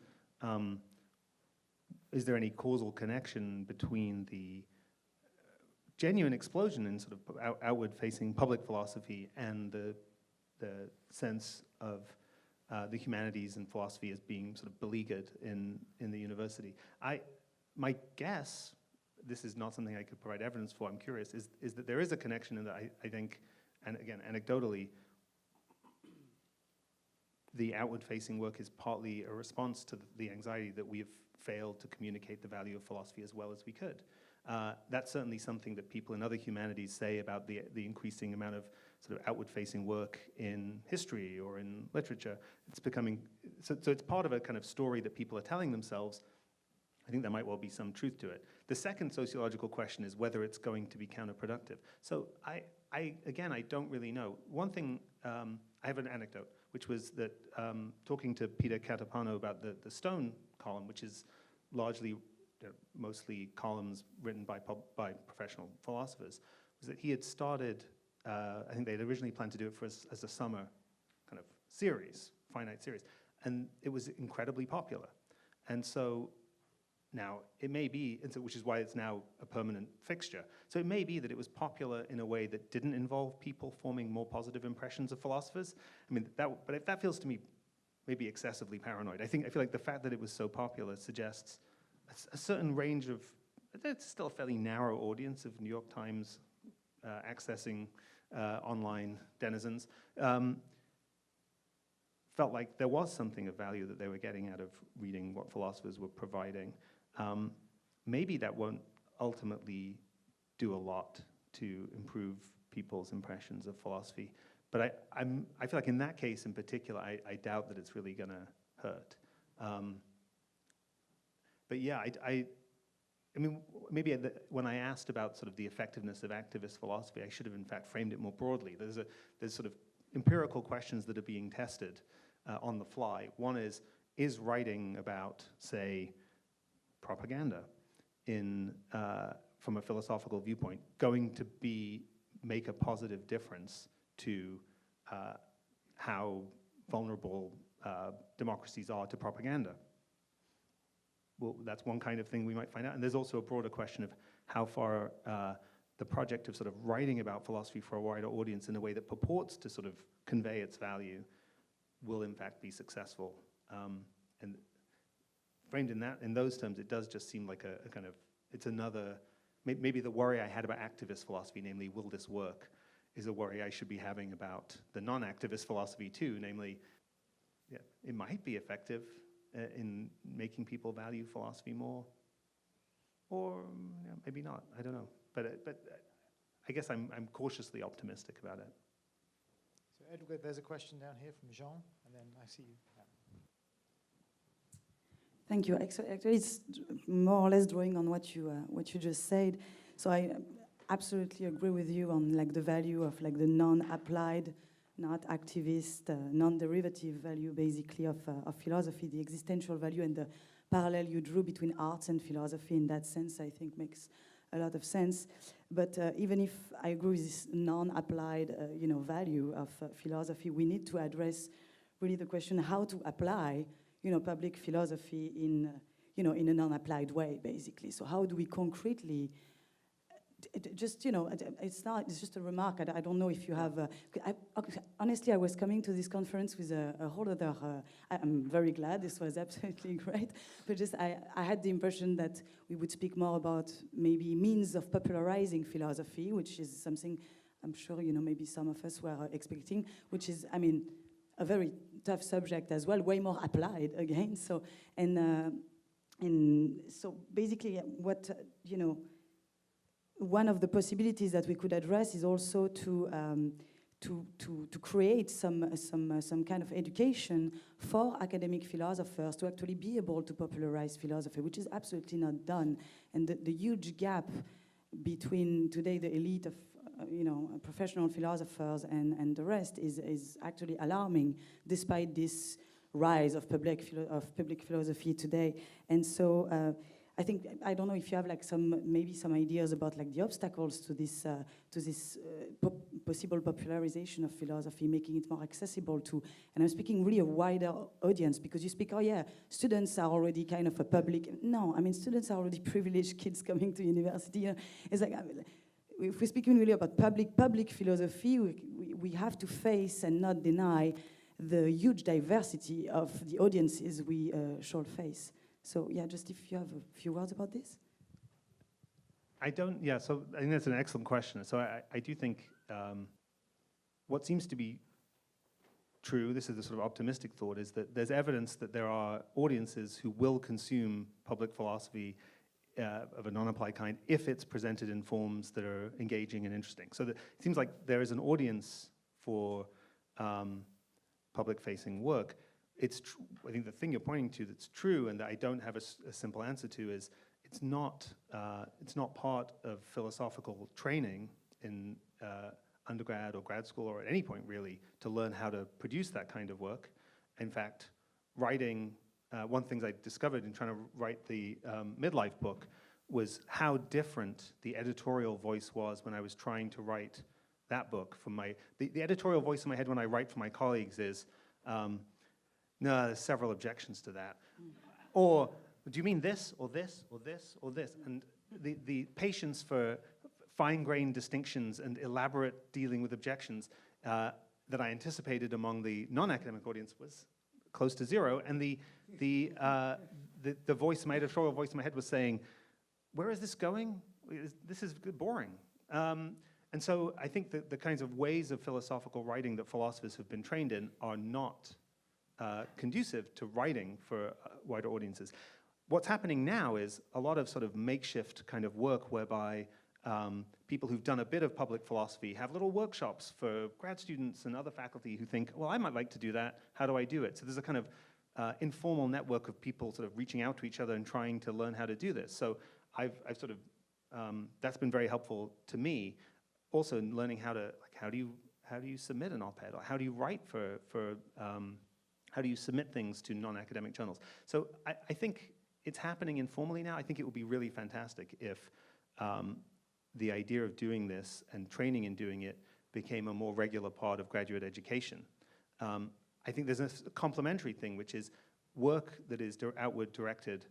[SPEAKER 3] there any causal connection between the genuine explosion in sort of outward-facing public philosophy and the sense of the humanities and philosophy as being sort of beleaguered in the university? My guess, this is not something I could provide evidence for, I'm curious, is that there is a connection in that I think, and again, anecdotally, the outward-facing work is partly a response to the anxiety that we have failed to communicate the value of philosophy as well as we could. That's certainly something that people in other humanities say about the increasing amount of sort of outward-facing work in history or in literature. It's becoming, so it's part of a kind of story that people are telling themselves. I think there might well be some truth to it. The second sociological question is whether it's going to be counterproductive. So again, I don't really know. One thing, I have an anecdote, which was that talking to Peter Catapano about the Stone column, which is largely, mostly columns written by professional philosophers, was that he had started, I think they had originally planned to do it for us as a summer kind of series, finite series, and it was incredibly popular. And so now, it may be, which is why it's now a permanent fixture. So it may be that it was popular in a way that didn't involve people forming more positive impressions of philosophers. I mean, but if that feels to me maybe excessively paranoid. I feel like the fact that it was so popular suggests a certain range of, it's still a fairly narrow audience of New York Times accessing online denizens, felt like there was something of value that they were getting out of reading what philosophers were providing. Maybe that won't ultimately do a lot to improve people's impressions of philosophy. But I feel like in that case in particular, I doubt that it's really going to hurt. But yeah, I mean, maybe when I asked about sort of the effectiveness of activist philosophy, I should have in fact framed it more broadly. There's sort of empirical questions that are being tested on the fly. One is writing about, say, propaganda from a philosophical viewpoint going to make a positive difference to how vulnerable democracies are to propaganda? Well, that's one kind of thing we might find out. And there's also a broader question of how far the project of sort of writing about philosophy for a wider audience in a way that purports to sort of convey its value will in fact be successful. And framed in those terms, it does just seem like a kind of, it's another, maybe the worry I had about activist philosophy, namely, will this work, is a worry I should be having about the non-activist philosophy too, namely, yeah, it might be effective in making people value philosophy more, or maybe not, I don't know. But I guess I'm cautiously optimistic about it.
[SPEAKER 1] So Edward, there's a question down here from Jean, and then I see you. Yeah.
[SPEAKER 11] Thank you. Actually, it's more or less drawing on what you just said. So I absolutely agree with you on like the value of like the non-applied, not activist, non-derivative value basically of philosophy, the existential value, and the parallel you drew between arts and philosophy in that sense, I think makes a lot of sense. But even if I agree with this non-applied, value of philosophy, we need to address really the question how to apply, public philosophy in a non-applied way, basically. So how do we concretely just, you know, it's just a remark. I don't know if you have, honestly, I was coming to this conference with a whole other, I'm very glad, this was absolutely great, but just I had the impression that we would speak more about maybe means of popularizing philosophy, which is something I'm sure, you know, maybe some of us were expecting, which is, I mean, a very tough subject as well, way more applied again. So, and so basically what, you know, one of the possibilities that we could address is also to create some kind of education for academic philosophers to actually be able to popularize philosophy, which is absolutely not done. And the huge gap between today the elite of you know, professional philosophers and the rest is actually alarming, despite this rise of public philosophy today. And so I think, I don't know if you have like maybe some ideas about like the obstacles to this possible popularization of philosophy, making it more accessible to, and I'm speaking really a wider audience, because you speak, oh yeah, students are already kind of a public, no, I mean, students are already privileged kids coming to university. You know? It's like, if we're speaking really about public philosophy, we have to face and not deny the huge diversity of the audiences we shall face. So yeah, just if you have a few words about this.
[SPEAKER 3] So I think that's an excellent question. So I do think what seems to be true, this is the sort of optimistic thought, is that there's evidence that there are audiences who will consume public philosophy of a non-applied kind if it's presented in forms that are engaging and interesting. So it seems like there is an audience for public-facing work. I think the thing you're pointing to that's true and that I don't have a simple answer to is it's not part of philosophical training in undergrad or grad school or at any point really to learn how to produce that kind of work. In fact, writing, one of the things I discovered in trying to write the midlife book was how different the editorial voice was when I was trying to write that book. The editorial voice in my head when I write for my colleagues is, no, there's several objections to that. Or, do you mean this, or this, or this, or this? And the patience for fine-grained distinctions and elaborate dealing with objections that I anticipated among the non-academic audience was close to zero. And the voice, my editorial voice in my head was saying, where is this going? This is boring. And so I think that the kinds of ways of philosophical writing that philosophers have been trained in are not conducive to writing for wider audiences. What's happening now is a lot of sort of makeshift kind of work whereby people who've done a bit of public philosophy have little workshops for grad students and other faculty who think, well, I might like to do that. How do I do it? So there's a kind of informal network of people sort of reaching out to each other and trying to learn how to do this. So I've sort of, that's been very helpful to me. Also in learning how to, like, how do you submit an op-ed? Or how do you write how do you submit things to non-academic journals? So I think it's happening informally now. I think it would be really fantastic if the idea of doing this and training in doing it became a more regular part of graduate education. I think there's a complementary thing, which is work that is outward directed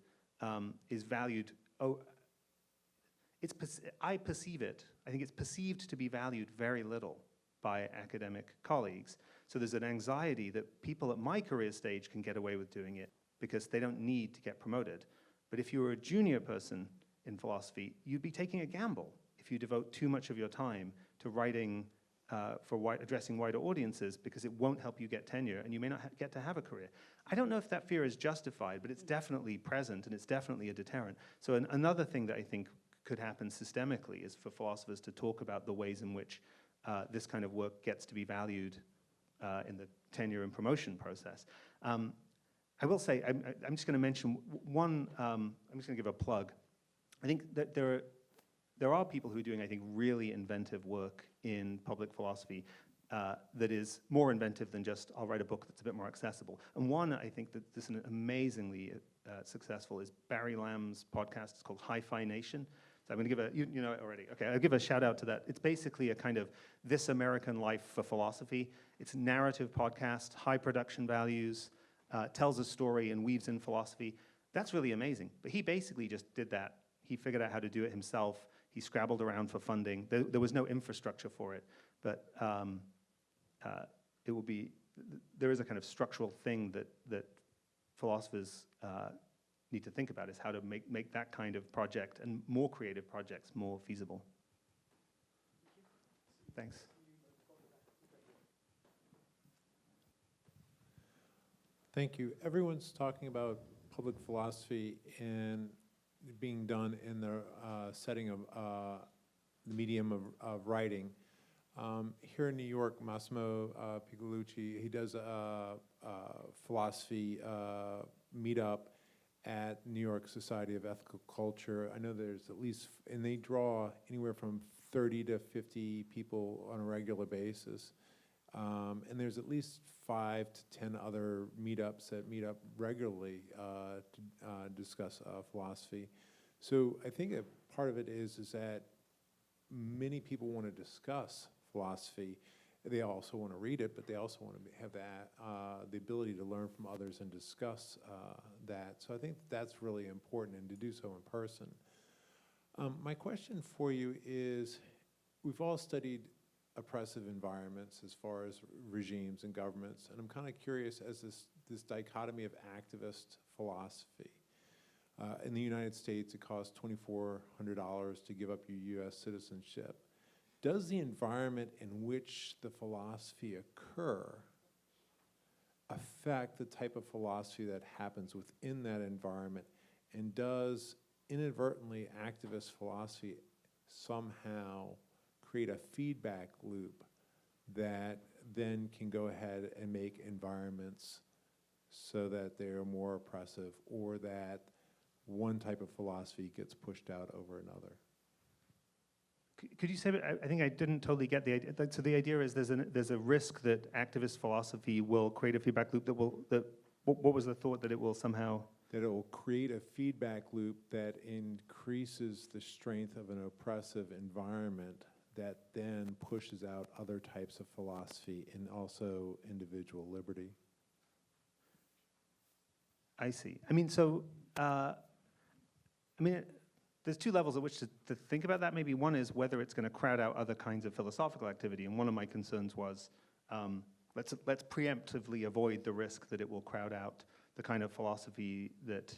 [SPEAKER 3] is valued. I perceive it. I think it's perceived to be valued very little by academic colleagues. So there's an anxiety that people at my career stage can get away with doing it because they don't need to get promoted. But if you were a junior person in philosophy, you'd be taking a gamble if you devote too much of your time to writing for addressing wider audiences, because it won't help you get tenure and you may not get to have a career. I don't know if that fear is justified, but it's definitely present and it's definitely a deterrent. So another thing that I think could happen systemically is for philosophers to talk about the ways in which this kind of work gets to be valued in the tenure and promotion process. I will say, I'm just going to mention one, I'm just going to give a plug. I think that there are people who are doing, I think, really inventive work in public philosophy that is more inventive than just, I'll write a book that's a bit more accessible. And one, I think, that this is amazingly successful is Barry Lamb's podcast. It's called Hi-Fi Nation. So I'm going to give you know it already. Okay, I'll give a shout out to that. It's basically a kind of This American Life for Philosophy. It's a narrative podcast, high production values, tells a story and weaves in philosophy. That's really amazing. But he basically just did that. He figured out how to do it himself. he scrabbled around for funding. There was no infrastructure for it, but it will be, there is a kind of structural thing that philosophers need to think about, is how to make that kind of project and more creative projects more feasible. Thanks.
[SPEAKER 12] Thank you. Everyone's talking about public philosophy and being done in the setting of the medium of writing. Here in New York, Massimo Pigliucci, he does a philosophy meetup at New York Society of Ethical Culture. I know there's at least, and they draw anywhere from 30 to 50 people on a regular basis. And there's at least 5 to 10 other meetups that meet up regularly to discuss philosophy. So I think a part of it is that many people want to discuss philosophy. They also want to read it, but they also want to have that the ability to learn from others and discuss that. So I think that's really important, and to do so in person. My question for you is, we've all studied oppressive environments as far as regimes and governments, and I'm kind of curious as this dichotomy of activist philosophy. In the United States, it costs $2,400 to give up your US citizenship. Does the environment in which the philosophy occur affect the type of philosophy that happens within that environment? And does inadvertently activist philosophy somehow create a feedback loop that then can go ahead and make environments so that they are more oppressive, or that one type of philosophy gets pushed out over another?
[SPEAKER 3] Could you say, I think I didn't totally get the idea. So the idea is there's a risk that activist philosophy will create a feedback loop what was the thought, that it will somehow?
[SPEAKER 12] That it will create a feedback loop that increases the strength of an oppressive environment that then pushes out other types of philosophy and also individual liberty.
[SPEAKER 3] I see. I mean, so, there's two levels at which to think about that. Maybe one is whether it's going to crowd out other kinds of philosophical activity. And one of my concerns was, let's preemptively avoid the risk that it will crowd out the kind of philosophy that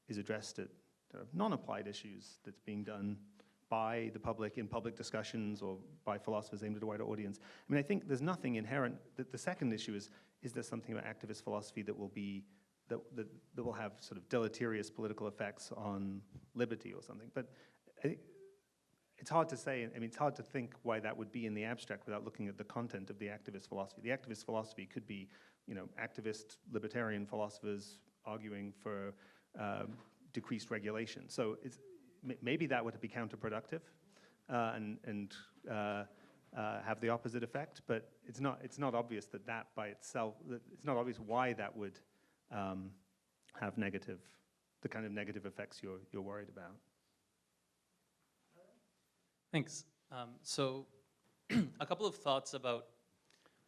[SPEAKER 3] is addressed at non-applied issues, that's being done by the public in public discussions or by philosophers aimed at a wider audience. I mean, I think there's nothing inherent. The second issue is there something about activist philosophy that will be that will have sort of deleterious political effects on liberty or something. But I think it's hard to say. I mean, it's hard to think why that would be in the abstract without looking at the content of the activist philosophy. The activist philosophy could be, activist libertarian philosophers arguing for decreased regulation. So maybe that would be counterproductive and have the opposite effect. But it's not obvious that by itself. It's not obvious why that would have the kind of negative effects you're worried about.
[SPEAKER 13] Thanks. So a couple of thoughts about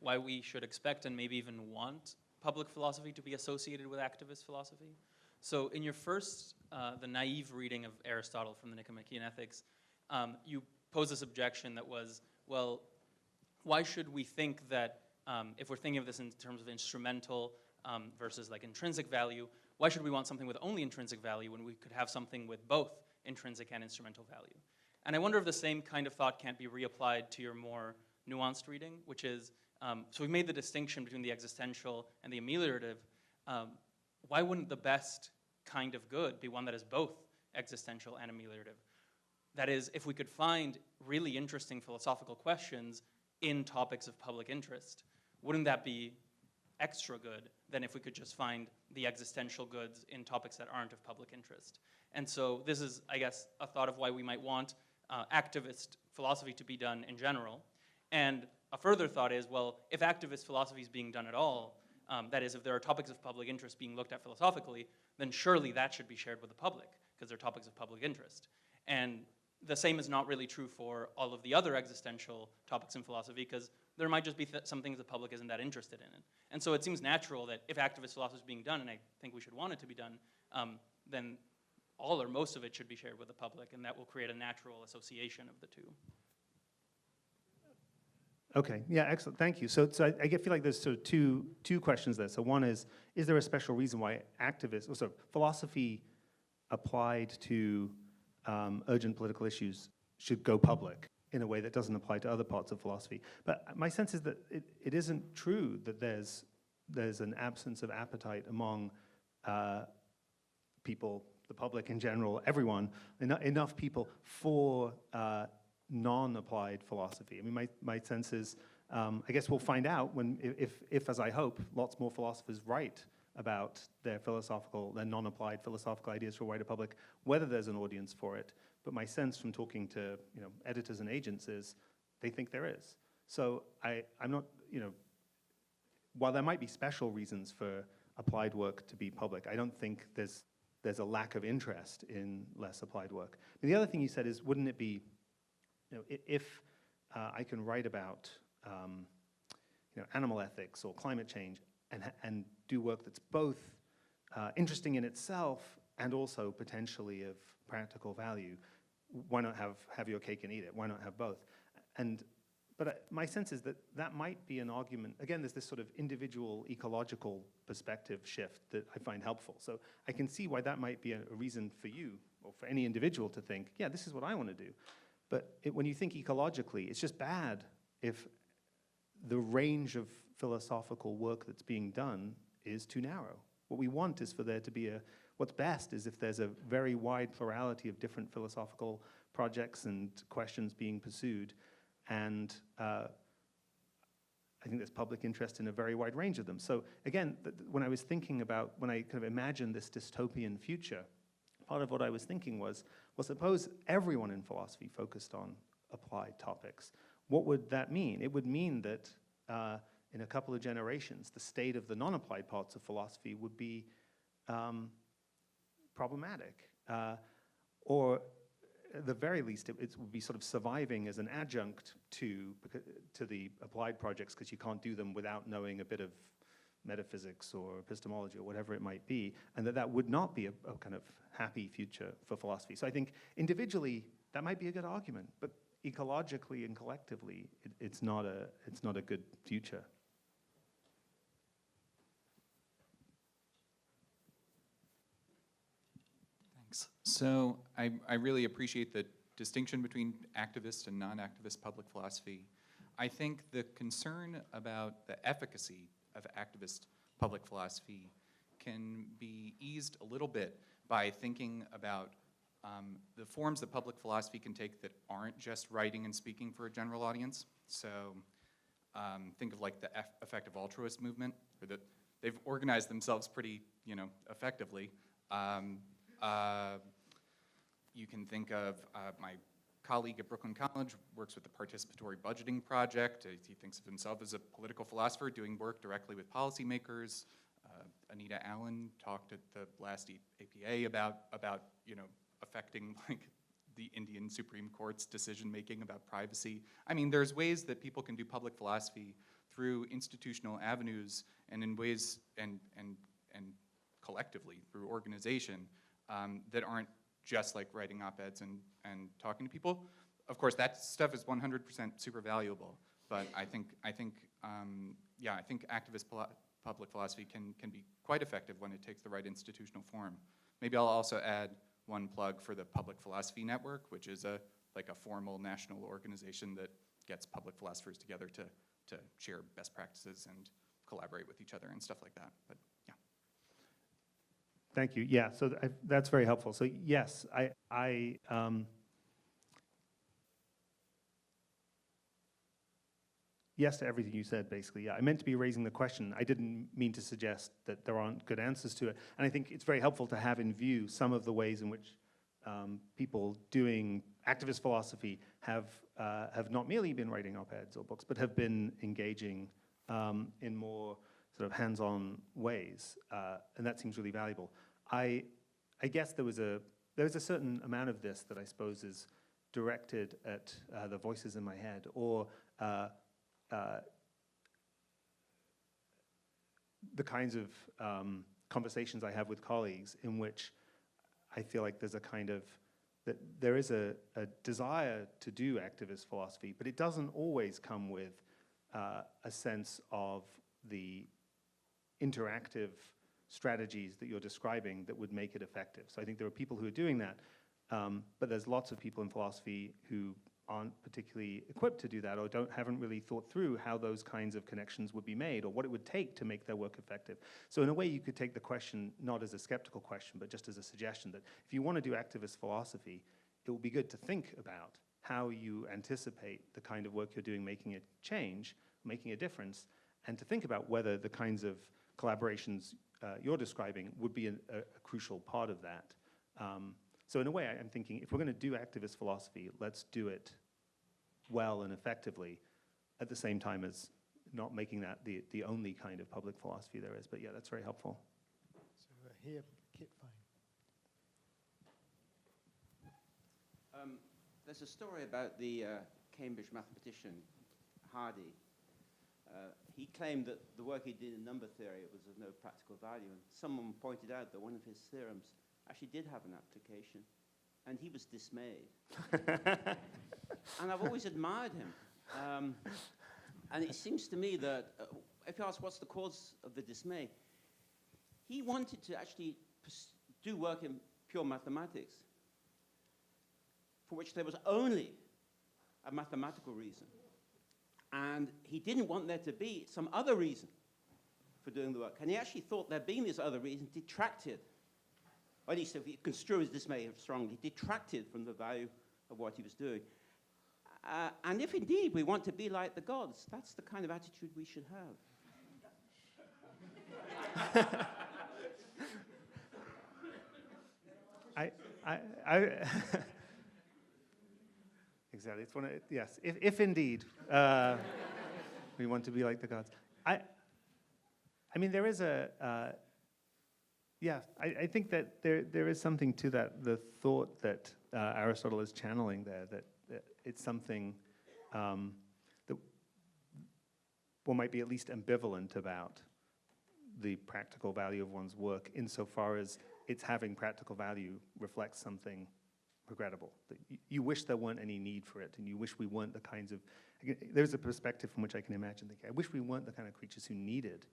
[SPEAKER 13] why we should expect and maybe even want public philosophy to be associated with activist philosophy. So in your first, the naive reading of Aristotle from the Nicomachean Ethics, you posed this objection that was, well, why should we think that, if we're thinking of this in terms of instrumental versus like intrinsic value, why should we want something with only intrinsic value when we could have something with both intrinsic and instrumental value? And I wonder if the same kind of thought can't be reapplied to your more nuanced reading, which is, so we've made the distinction between the existential and the ameliorative. Why wouldn't the best kind of good be one that is both existential and ameliorative? That is, if we could find really interesting philosophical questions in topics of public interest, wouldn't that be extra good than if we could just find the existential goods in topics that aren't of public interest? And so this is, I guess, a thought of why we might want activist philosophy to be done in general. And a further thought is, well, if activist philosophy is being done at all, that is, if there are topics of public interest being looked at philosophically, then surely that should be shared with the public, because they're topics of public interest. And the same is not really true for all of the other existential topics in philosophy, because there might just be some things the public isn't that interested in. And so it seems natural that if activist philosophy is being done, and I think we should want it to be done, then all or most of it should be shared with the public, and that will create a natural association of the two.
[SPEAKER 3] Okay, yeah, excellent, thank you. So I feel like there's sort of two questions there. So one is there a special reason why activists, so philosophy applied to urgent political issues should go public in a way that doesn't apply to other parts of philosophy? But my sense is that it isn't true that there's an absence of appetite among people, the public in general, everyone, enough people for non-applied philosophy. I mean, my sense is, I guess we'll find out when, if, as I hope, lots more philosophers write about their non-applied philosophical ideas for a wider public, whether there's an audience for it. But my sense from talking to editors and agents is they think there is. So I'm not, while there might be special reasons for applied work to be public, I don't think there's a lack of interest in less applied work. And the other thing you said is, wouldn't it be, if I can write about animal ethics or climate change and do work that's both interesting in itself and also potentially of practical value, why not have your cake and eat it? Why not have both? But my sense is that might be an argument. Again, there's this sort of individual ecological perspective shift that I find helpful. So I can see why that might be a reason for you or for any individual to think, yeah, this is what I want to do. But when you think ecologically, it's just bad if the range of philosophical work that's being done is too narrow. What we want is for there to be what's best is if there's a very wide plurality of different philosophical projects and questions being pursued. And I think there's public interest in a very wide range of them. So again, when I was thinking about, when I kind of imagined this dystopian future, part of what I was thinking was, well, suppose everyone in philosophy focused on applied topics. What would that mean? It would mean that in a couple of generations, the state of the non-applied parts of philosophy would be problematic. Or at the very least, it would be sort of surviving as an adjunct to the applied projects, because you can't do them without knowing a bit of metaphysics or epistemology or whatever it might be, and that would not be a kind of happy future for philosophy. So I think individually that might be a good argument, but ecologically and collectively it's not a good future.
[SPEAKER 14] Thanks. So I really appreciate the distinction between activist and non-activist public philosophy. I think the concern about the efficacy of activist public philosophy can be eased a little bit by thinking about the forms that public philosophy can take that aren't just writing and speaking for a general audience. So think of like the effective altruist movement, or that they've organized themselves pretty, effectively. You can think of my colleague at Brooklyn College works with the Participatory Budgeting Project. He thinks of himself as a political philosopher doing work directly with policymakers. Anita Allen talked at the last APA about affecting like the Indian Supreme Court's decision-making about privacy. I mean, there's ways that people can do public philosophy through institutional avenues and in ways and collectively through organization that aren't just like writing op-eds and talking to people. Of course, that stuff is 100% super valuable, but I think activist public philosophy can be quite effective when it takes the right institutional form. Maybe I'll also add one plug for the Public Philosophy Network, which is a formal national organization that gets public philosophers together to share best practices and collaborate with each other and stuff like that. But yeah.
[SPEAKER 3] Thank you. Yeah, so that's very helpful. So yes, yes to everything you said, basically. Yeah, I meant to be raising the question. I didn't mean to suggest that there aren't good answers to it. And I think it's very helpful to have in view some of the ways in which people doing activist philosophy have not merely been writing op-eds or books, but have been engaging in more sort of hands-on ways, and that seems really valuable. I guess there was a certain amount of this that I suppose is directed at the voices in my head, or the kinds of conversations I have with colleagues in which I feel like there's a kind of, that there is a desire to do activist philosophy, but it doesn't always come with a sense of the interactive strategies that you're describing that would make it effective. So I think there are people who are doing that, but there's lots of people in philosophy who aren't particularly equipped to do that, or haven't really thought through how those kinds of connections would be made, or what it would take to make their work effective. So in a way, you could take the question not as a skeptical question, but just as a suggestion that if you want to do activist philosophy, it will be good to think about how you anticipate the kind of work you're doing making a change, making a difference, and to think about whether the kinds of collaborations you're describing would be a crucial part of that. So in a way, I'm thinking, if we're going to do activist philosophy, let's do it well and effectively, at the same time as not making that the only kind of public philosophy there is. But yeah, that's very helpful.
[SPEAKER 1] So here, Kit, fine.
[SPEAKER 15] There's a story about the Cambridge mathematician Hardy. He claimed that the work he did in number theory was of no practical value, and someone pointed out that one of his theorems actually did have an application, and he was dismayed. And I've always admired him. And it seems to me that, if you ask what's the cause of the dismay, he wanted to actually do work in pure mathematics, for which there was only a mathematical reason. And he didn't want there to be some other reason for doing the work. And he actually thought there being this other reason detracted, or at least if you construe his dismay strongly, detracted from the value of what he was doing. And if indeed we want to be like the gods, that's the kind of attitude we should have.
[SPEAKER 3] Exactly. It's one of, yes, if indeed we want to be like the gods. I mean, there is yeah, I think that there is something to that, the thought that Aristotle is channeling there, that it's something that one might be at least ambivalent about the practical value of one's work, insofar as its having practical value reflects something regrettable. That you wish there weren't any need for it, and you wish we weren't the kinds of, there's a perspective from which I can imagine thinking, I wish we weren't the kind of creatures who needed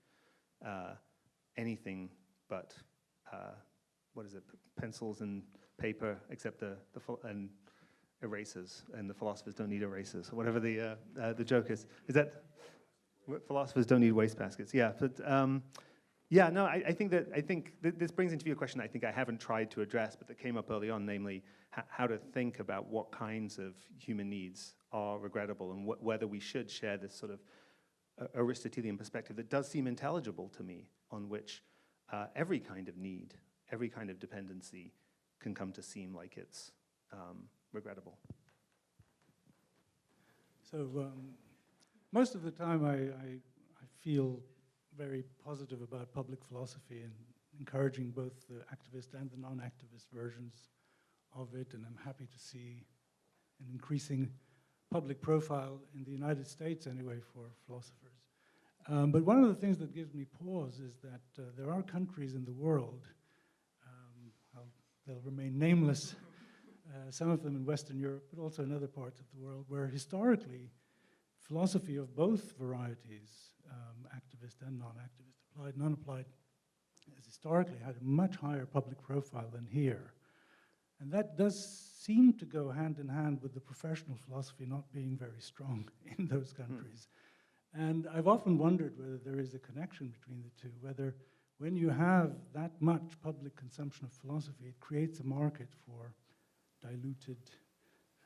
[SPEAKER 3] anything but, what is it, pencils and paper, except and erasers, and the philosophers don't need erasers, or whatever the joke is. Is that, philosophers don't need wastebaskets? Yeah, but yeah, no, I think this brings into view a question I think I haven't tried to address, but that came up early on, namely how to think about what kinds of human needs are regrettable, and whether we should share this sort of Aristotelian perspective that does seem intelligible to me, on which every kind of need, every kind of dependency can come to seem like it's regrettable.
[SPEAKER 16] So most of the time I feel very positive about public philosophy and encouraging both the activist and the non-activist versions of it, and I'm happy to see an increasing public profile in the United States anyway for philosophers. But one of the things that gives me pause is that there are countries in the world, they'll remain nameless, some of them in Western Europe, but also in other parts of the world, where historically philosophy of both varieties, activist and non-activist, applied, non-applied, has historically had a much higher public profile than here. And that does seem to go hand in hand with the professional philosophy not being very strong in those countries. And I've often wondered whether there is a connection between the two, whether when you have that much public consumption of philosophy, it creates a market for diluted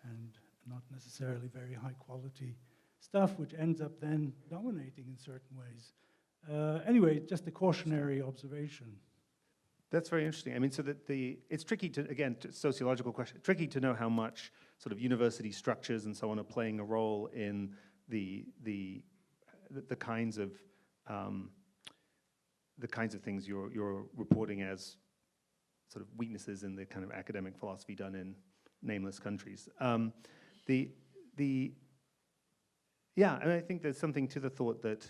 [SPEAKER 16] and not necessarily very high quality stuff, which ends up then dominating in certain ways. Anyway, just a cautionary observation.
[SPEAKER 3] That's very interesting. I mean, so that it's tricky to, again, sociological question, tricky to know how much sort of university structures and so on are playing a role in the kinds of things you're reporting as sort of weaknesses in the kind of academic philosophy done in nameless countries. Yeah, and I think there's something to the thought that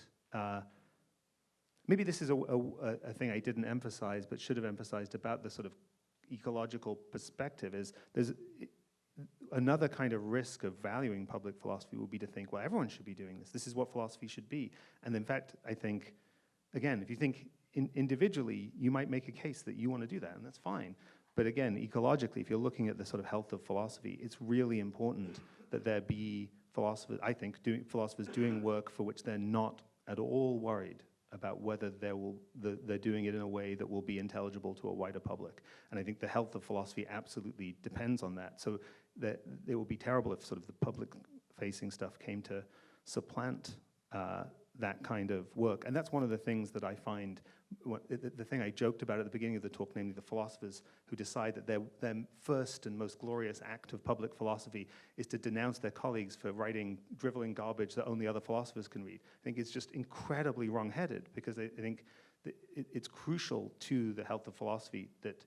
[SPEAKER 3] maybe this is a thing I didn't emphasize, but should have emphasized about the sort of ecological perspective is there's another kind of risk of valuing public philosophy will be to think, well, everyone should be doing this. This is what philosophy should be. And in fact, I think, again, if you think individually, you might make a case that you want to do that, and that's fine. But again, ecologically, if you're looking at the sort of health of philosophy, it's really important that there be philosophers, I think, philosophers doing work for which they're not at all worried about whether they're doing it in a way that will be intelligible to a wider public. And I think the health of philosophy absolutely depends on that. So that it would be terrible if sort of the public-facing stuff came to supplant that kind of work. And that's one of the things that I find, the thing I joked about at the beginning of the talk, namely the philosophers who decide that their first and most glorious act of public philosophy is to denounce their colleagues for writing driveling garbage that only other philosophers can read. I think it's just incredibly wrong-headed, because I think that it's crucial to the health of philosophy that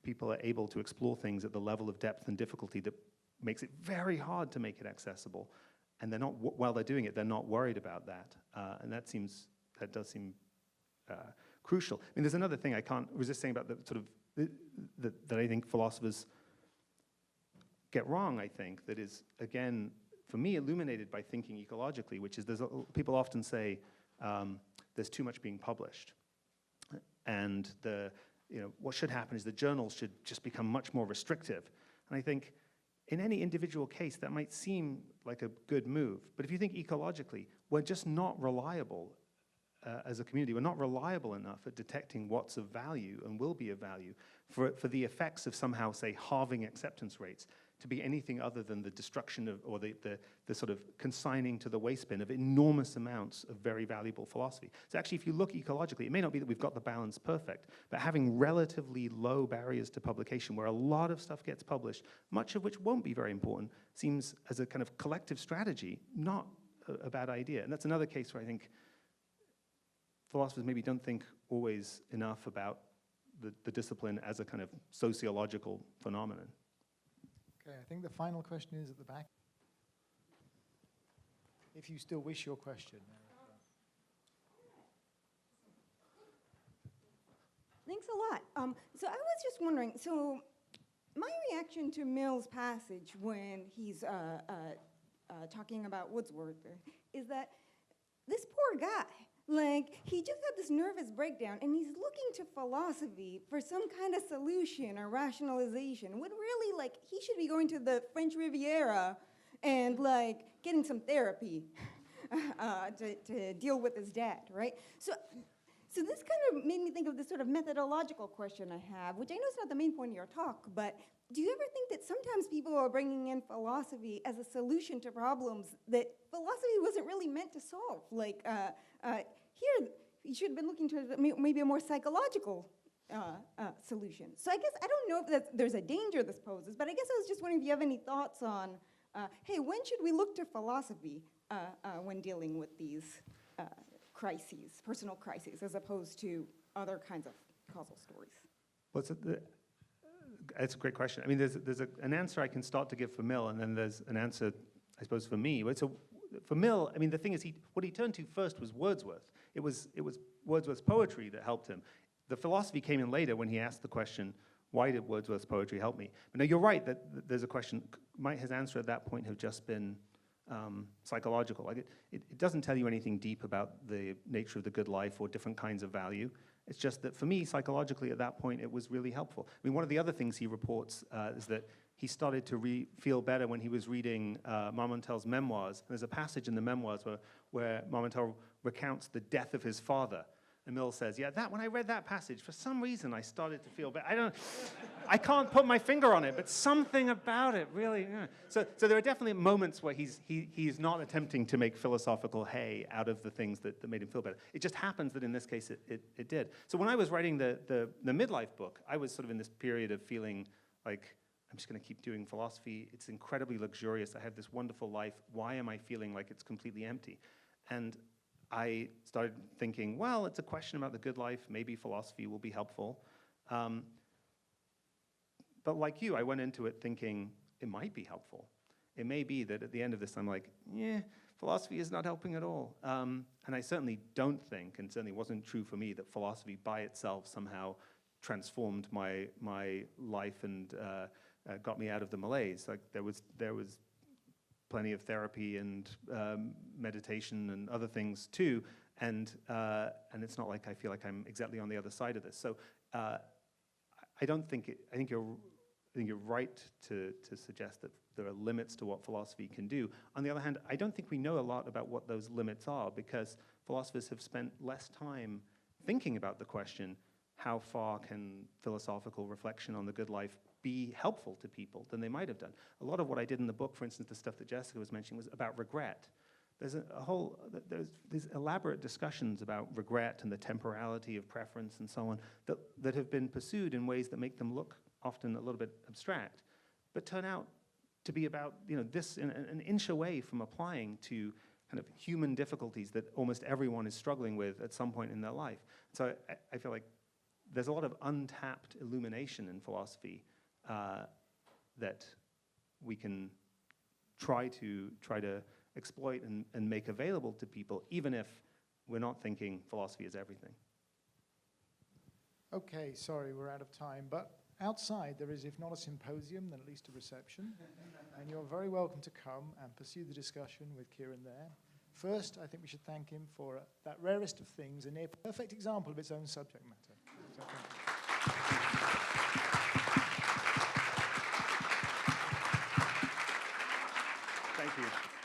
[SPEAKER 3] people are able to explore things at the level of depth and difficulty that makes it very hard to make it accessible. And they're not, while they're doing it, they're not worried about that. And that does seem crucial. I mean, there's another thing I can't resist saying about the sort of, that I think philosophers get wrong, I think, that is, again, for me, illuminated by thinking ecologically, which is people often say there's too much being published. And what should happen is the journals should just become much more restrictive. And I think, in any individual case, that might seem like a good move. But if you think ecologically, we're just not reliable as a community. We're not reliable enough at detecting what's of value and will be of value for the effects of somehow, say, halving acceptance rates to be anything other than the destruction of, or the sort of consigning to the waste bin of enormous amounts of very valuable philosophy. So actually, if you look ecologically, it may not be that we've got the balance perfect, but having relatively low barriers to publication where a lot of stuff gets published, much of which won't be very important, seems as a kind of collective strategy, not a bad idea. And that's another case where I think philosophers maybe don't think always enough about the discipline as a kind of sociological phenomenon.
[SPEAKER 1] Okay, I think the final question is at the back. If you still wish your question.
[SPEAKER 17] Thanks a lot. So I was just wondering, so my reaction to Mill's passage when he's talking about Wordsworth is that this poor guy, like, he just had this nervous breakdown, and he's looking to philosophy for some kind of solution or rationalization, when really, like, he should be going to the French Riviera and, like, getting some therapy to deal with his dad, right? So this kind of made me think of this sort of methodological question I have, which I know is not the main point of your talk, but do you ever think that sometimes people are bringing in philosophy as a solution to problems that philosophy wasn't really meant to solve? Like, here, you should have been looking to maybe a more psychological solution. So I guess, I don't know if there's a danger this poses, but I guess I was just wondering if you have any thoughts on, hey, when should we look to philosophy when dealing with these crises, personal crises, as opposed to other kinds of causal stories?
[SPEAKER 3] It's a great question. I mean, there's an answer I can start to give for Mill, and then there's an answer, I suppose, for me. So for Mill, I mean, the thing is, what he turned to first was Wordsworth. It was Wordsworth's poetry that helped him. The philosophy came in later when he asked the question, why did Wordsworth's poetry help me? But now you're right that there's a question, might his answer at that point have just been psychological? Like it doesn't tell you anything deep about the nature of the good life or different kinds of value. It's just that for me, psychologically, at that point, it was really helpful. I mean, one of the other things he reports is that he started to feel better when he was reading Marmontel's memoirs. And there's a passage in the memoirs where Marmontel recounts the death of his father. And Mill says, yeah, when I read that passage, for some reason I started to feel better. I can't put my finger on it, but something about it really. Yeah. So there are definitely moments where he's not attempting to make philosophical hay out of the things that made him feel better. It just happens that in this case it did. So when I was writing the midlife book, I was sort of in this period of feeling like, I'm just going to keep doing philosophy. It's incredibly luxurious. I have this wonderful life. Why am I feeling like it's completely empty? And I started thinking, well, it's a question about the good life. Maybe philosophy will be helpful. But like you, I went into it thinking it might be helpful. It may be that at the end of this, I'm like, yeah, philosophy is not helping at all. And I certainly don't think, and certainly wasn't true for me, that philosophy by itself somehow transformed my life and got me out of the malaise. Like there was plenty of therapy and meditation and other things too, and it's not like I feel like I'm exactly on the other side of this. So I think you're right to suggest that there are limits to what philosophy can do. On the other hand, I don't think we know a lot about what those limits are, because philosophers have spent less time thinking about the question, how far can philosophical reflection on the good life be helpful to people, than they might have done. A lot of what I did in the book, for instance, the stuff that Jessica was mentioning, was about regret. There's these elaborate discussions about regret and the temporality of preference and so on that have been pursued in ways that make them look often a little bit abstract, but turn out to be about this an inch away from applying to kind of human difficulties that almost everyone is struggling with at some point in their life. So I feel like there's a lot of untapped illumination in philosophy that we can try to exploit and make available to people, even if we're not thinking philosophy is everything.
[SPEAKER 1] Okay, sorry, we're out of time, but outside there is, if not a symposium, then at least a reception, and you're very welcome to come and pursue the discussion with Kieran there. First, I think we should thank him for that rarest of things, a near perfect example of its own subject matter. So
[SPEAKER 3] thank you.